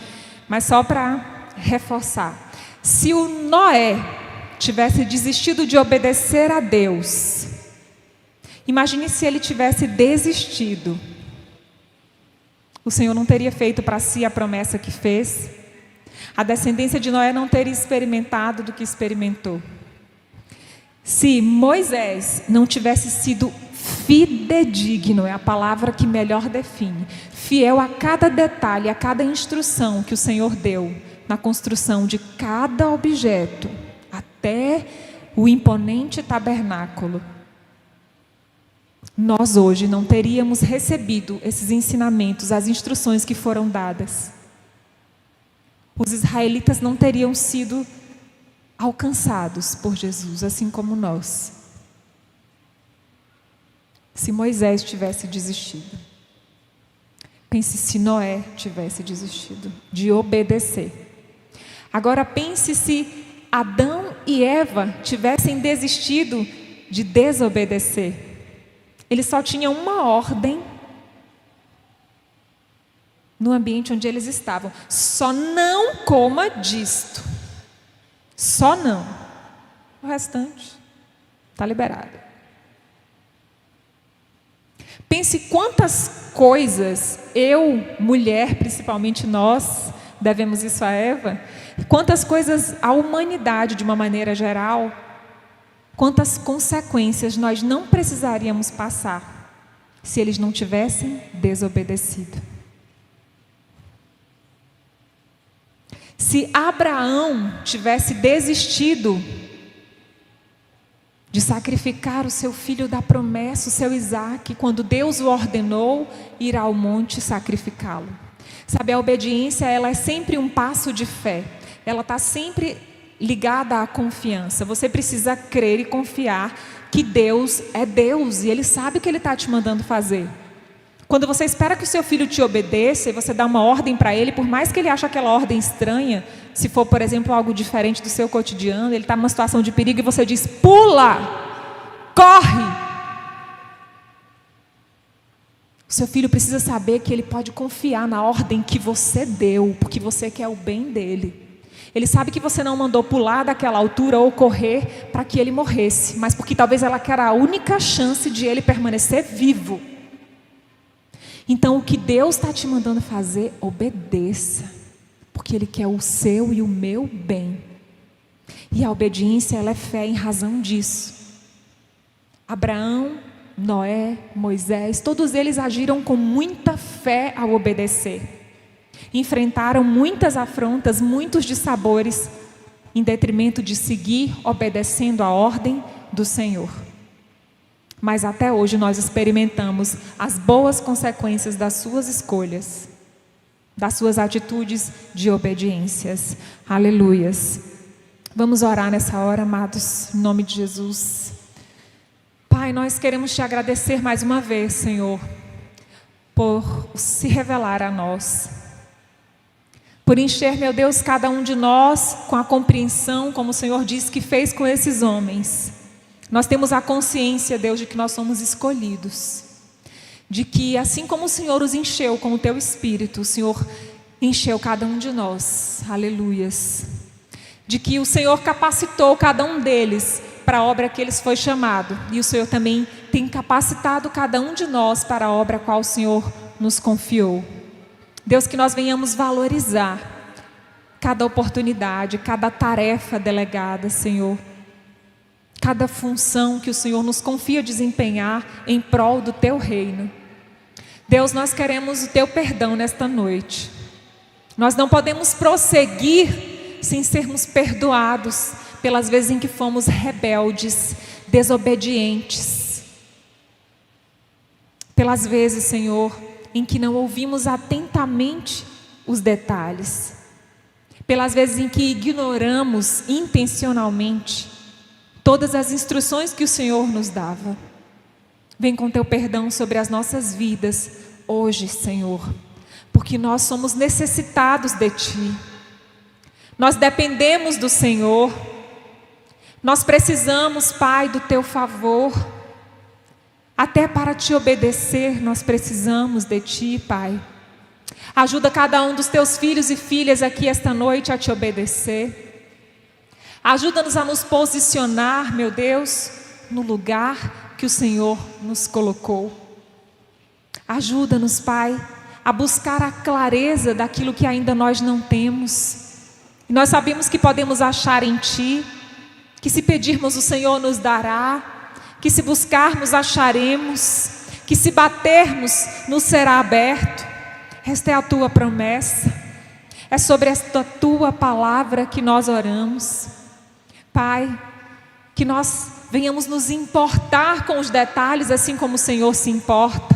Mas só para reforçar. Se o Noé tivesse desistido de obedecer a Deus, imagine se ele tivesse desistido. O Senhor não teria feito para si a promessa que fez. A descendência de Noé não teria experimentado do que experimentou. Se Moisés não tivesse sido fidedigno, é a palavra que melhor define, fiel a cada detalhe, a cada instrução que o Senhor deu na construção de cada objeto, até o imponente tabernáculo, nós hoje não teríamos recebido esses ensinamentos, as instruções que foram dadas. Os israelitas não teriam sido alcançados por Jesus, assim como nós. Se Moisés tivesse desistido. Pense se Noé tivesse desistido de obedecer. Agora pense se Adão e Eva tivessem desistido de desobedecer. Eles só tinham uma ordem no ambiente onde eles estavam. Só não coma disto. Só não. O restante está liberado. Pense quantas coisas eu, mulher, principalmente nós, devemos isso a Eva, quantas coisas a humanidade de uma maneira geral, quantas consequências nós não precisaríamos passar se eles não tivessem desobedecido. Se Abraão tivesse desistido de sacrificar o seu filho da promessa, o seu Isaque, quando Deus o ordenou ir ao monte sacrificá-lo. Sabe, a obediência, ela é sempre um passo de fé. Ela está sempre ligada à confiança. Você precisa crer e confiar que Deus é Deus e Ele sabe o que Ele está te mandando fazer. Quando você espera que o seu filho te obedeça e você dá uma ordem para ele, por mais que ele ache aquela ordem estranha, se for, por exemplo, algo diferente do seu cotidiano, ele está numa situação de perigo e você diz, pula, corre. O seu filho precisa saber que ele pode confiar na ordem que você deu, porque você quer o bem dele. Ele sabe que você não mandou pular daquela altura ou correr para que ele morresse, mas porque talvez ela quer a única chance de ele permanecer vivo. Então, o que Deus está te mandando fazer, obedeça, porque Ele quer o seu e o meu bem. E a obediência, ela é fé em razão disso. Abraão, Noé, Moisés, todos eles agiram com muita fé ao obedecer. Enfrentaram muitas afrontas, muitos dissabores, em detrimento de seguir obedecendo a ordem do Senhor. Mas até hoje nós experimentamos as boas consequências das suas escolhas, das suas atitudes de obediências. Aleluias. Vamos orar nessa hora, amados, em nome de Jesus. Pai, nós queremos te agradecer mais uma vez, Senhor, por se revelar a nós. Por encher, meu Deus, cada um de nós com a compreensão, como o Senhor disse que fez com esses homens. Nós temos a consciência, Deus, de que nós somos escolhidos. De que assim como o Senhor os encheu com o teu Espírito, o Senhor encheu cada um de nós. Aleluias. de que o Senhor capacitou cada um deles para a obra que eles foi chamado, e o Senhor também tem capacitado cada um de nós para a obra a qual o Senhor nos confiou. Deus, que nós venhamos valorizar cada oportunidade, cada tarefa delegada, Senhor, cada função que o Senhor nos confia desempenhar em prol do Teu reino. Deus, nós queremos o Teu perdão nesta noite. Nós não podemos prosseguir sem sermos perdoados pelas vezes em que fomos rebeldes, desobedientes. Pelas vezes, Senhor, em que não ouvimos atentamente os detalhes. Pelas vezes em que ignoramos intencionalmente todas as instruções que o Senhor nos dava. Vem com Teu perdão sobre as nossas vidas hoje, Senhor, porque nós somos necessitados de Ti. Nós dependemos do Senhor. Nós precisamos, Pai, do Teu favor. Até para Te obedecer, nós precisamos de Ti, Pai. Ajuda cada um dos Teus filhos e filhas aqui esta noite a Te obedecer. Ajuda-nos a nos posicionar, meu Deus, no lugar que o Senhor nos colocou. Ajuda-nos, Pai, a buscar a clareza daquilo que ainda nós não temos. E nós sabemos que podemos achar em Ti, que se pedirmos o Senhor nos dará, que se buscarmos acharemos, que se batermos nos será aberto. Esta é a Tua promessa, é sobre esta Tua palavra que nós oramos. Pai, que nós venhamos nos importar com os detalhes assim como o Senhor se importa,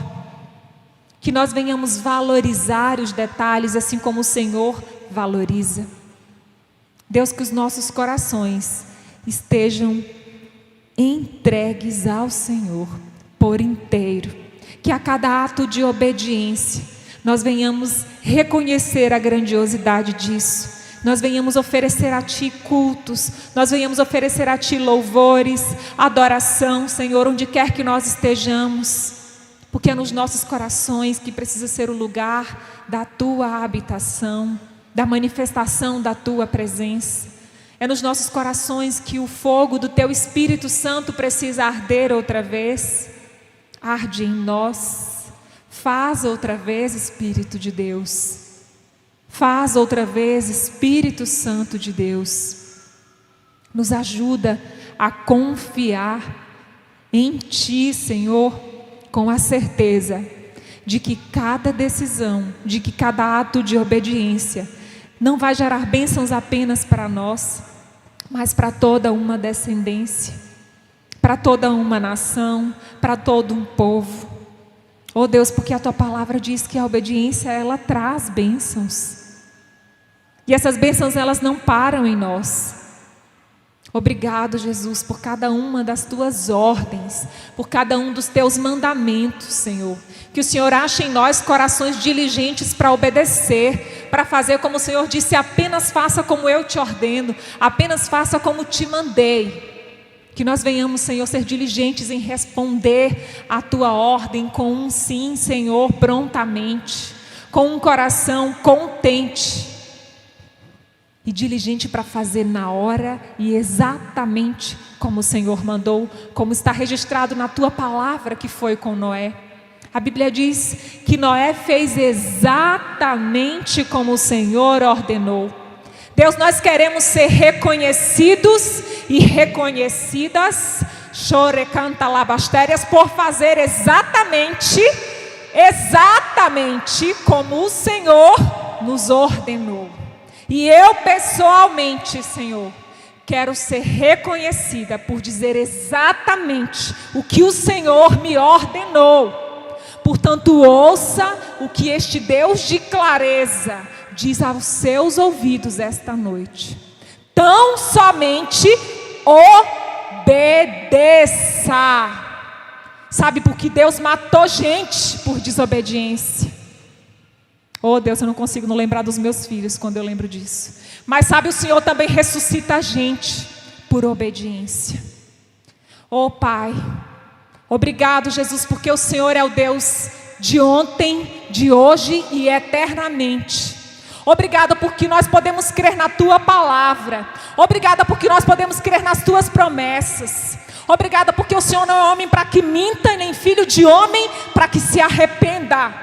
que nós venhamos valorizar os detalhes assim como o Senhor valoriza. Deus, que os nossos corações estejam entregues ao Senhor por inteiro, que a cada ato de obediência nós venhamos reconhecer a grandiosidade disso, nós venhamos oferecer a Ti cultos, nós venhamos oferecer a Ti louvores, adoração, Senhor, onde quer que nós estejamos, porque é nos nossos corações que precisa ser o lugar da Tua habitação, da manifestação da Tua presença. É nos nossos corações que o fogo do Teu Espírito Santo precisa arder outra vez. Arde em nós. Faz outra vez, Espírito de Deus. Faz outra vez, Espírito Santo de Deus. Nos ajuda a confiar em Ti, Senhor, com a certeza de que cada decisão, de que cada ato de obediência não vai gerar bênçãos apenas para nós, mas para toda uma descendência, para toda uma nação, para todo um povo. Oh Deus, porque a Tua palavra diz que a obediência, ela traz bênçãos. E essas bênçãos, elas não param em nós. Obrigado, Jesus, por cada uma das Tuas ordens, por cada um dos Teus mandamentos, Senhor. Que o Senhor ache em nós corações diligentes para obedecer, para fazer como o Senhor disse: apenas faça como eu te ordeno, apenas faça como te mandei. Que nós venhamos, Senhor, ser diligentes em responder à Tua ordem com um sim, Senhor, prontamente, com um coração contente e diligente para fazer na hora e exatamente como o Senhor mandou, como está registrado na Tua palavra que foi com Noé. A Bíblia diz que Noé fez exatamente como o Senhor ordenou. Deus, nós queremos ser reconhecidos e reconhecidas, por fazer exatamente como o Senhor nos ordenou. E eu pessoalmente, Senhor, quero ser reconhecida por dizer exatamente o que o Senhor me ordenou. Portanto, ouça o que este Deus de clareza diz aos seus ouvidos esta noite. Tão somente obedeça. Sabe por que Deus matou gente? Por desobediência. Oh Deus, eu não consigo não lembrar dos meus filhos quando eu lembro disso. Mas sabe, o Senhor também ressuscita a gente por obediência. Oh Pai, obrigado, Jesus, porque o Senhor é o Deus de ontem, de hoje e eternamente. Obrigada porque nós podemos crer na Tua palavra. Obrigada porque nós podemos crer nas Tuas promessas. Obrigada porque o Senhor não é homem para que minta, nem filho de homem para que se arrependa.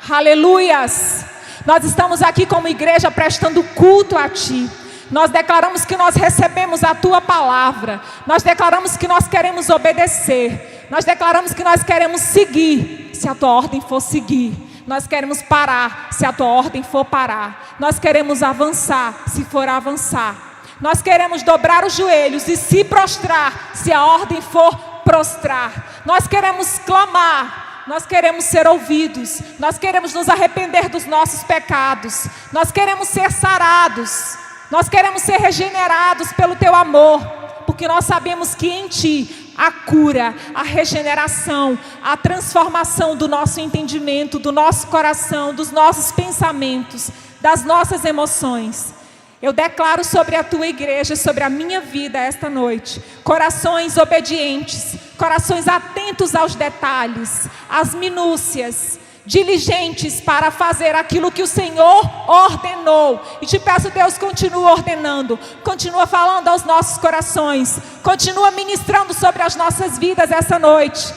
Aleluias. Nós estamos aqui como igreja prestando culto a Ti. Nós declaramos que nós recebemos a Tua palavra. Nós declaramos que nós queremos obedecer. Nós declaramos que nós queremos seguir, se a Tua ordem for seguir. Nós queremos parar, se a Tua ordem for parar. Nós queremos avançar, se for avançar. Nós queremos dobrar os joelhos e se prostrar, se a ordem for prostrar. Nós queremos clamar, nós queremos ser ouvidos. Nós queremos nos arrepender dos nossos pecados. Nós queremos ser sarados. Nós queremos ser regenerados pelo Teu amor. Porque nós sabemos que em Ti a cura, a regeneração, a transformação do nosso entendimento, do nosso coração, dos nossos pensamentos, das nossas emoções. Eu declaro sobre a Tua igreja, sobre a minha vida esta noite, corações obedientes, corações atentos aos detalhes, às minúcias, diligentes para fazer aquilo que o Senhor ordenou. E te peço, Deus, continua ordenando, continua falando aos nossos corações, continua ministrando sobre as nossas vidas essa noite.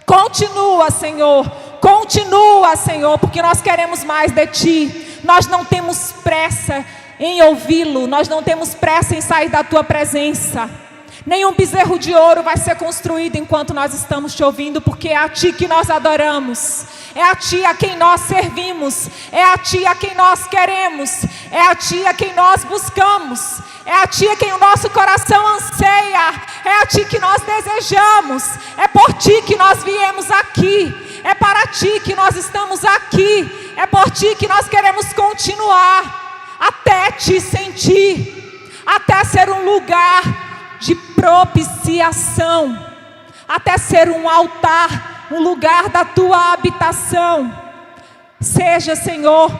Continua, Senhor, porque nós queremos mais de Ti. Nós não temos pressa em ouvi-lo, nós não temos pressa em sair da Tua presença. Nenhum bezerro de ouro vai ser construído enquanto nós estamos Te ouvindo, porque é a Ti que nós adoramos, é a Ti a quem nós servimos, é a Ti a quem nós queremos, é a Ti a quem nós buscamos, é a Ti a quem o nosso coração anseia, é a Ti que nós desejamos, é por Ti que nós viemos aqui, é para Ti que nós estamos aqui, é por Ti que nós queremos continuar, até Te sentir, até ser um lugar de propiciação, até ser um altar, um lugar da Tua habitação. Seja, Senhor,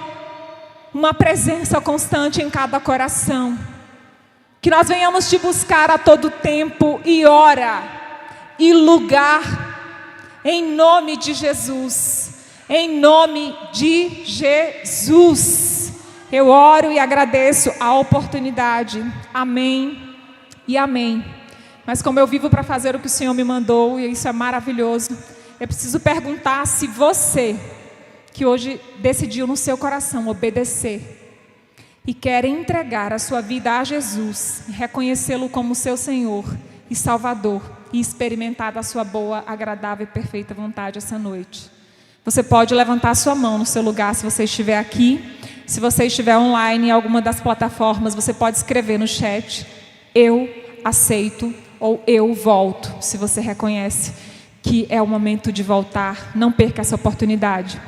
uma presença constante em cada coração. Que nós venhamos Te buscar a todo tempo e hora e lugar, em nome de Jesus. Em nome de Jesus. Eu oro e agradeço a oportunidade. Amém. E amém. Mas como eu vivo para fazer o que o Senhor me mandou, e isso é maravilhoso, eu preciso perguntar se você, que hoje decidiu no seu coração obedecer, e quer entregar a sua vida a Jesus, reconhecê-lo como seu Senhor e Salvador, e experimentar da sua boa, agradável e perfeita vontade essa noite. Você pode levantar a sua mão no seu lugar, se você estiver aqui. Se você estiver online em alguma das plataformas, você pode escrever no chat: eu aceito ou eu volto. Se você reconhece que é o momento de voltar, não perca essa oportunidade.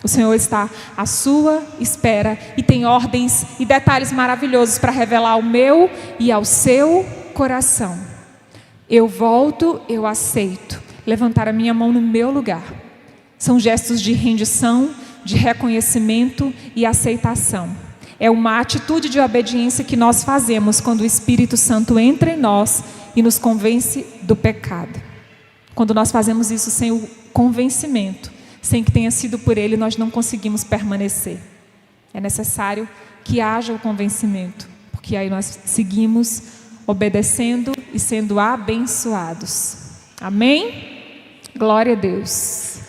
O Senhor está à sua espera e tem ordens e detalhes maravilhosos para revelar ao meu e ao seu coração. Eu volto, eu aceito. Levantar a minha mão no meu lugar. São gestos de rendição, de reconhecimento e aceitação. É uma atitude de obediência que nós fazemos quando o Espírito Santo entra em nós e nos convence do pecado. Quando nós fazemos isso sem o convencimento, sem que tenha sido por Ele, nós não conseguimos permanecer. É necessário que haja o convencimento, porque aí nós seguimos obedecendo e sendo abençoados. Amém? Glória a Deus.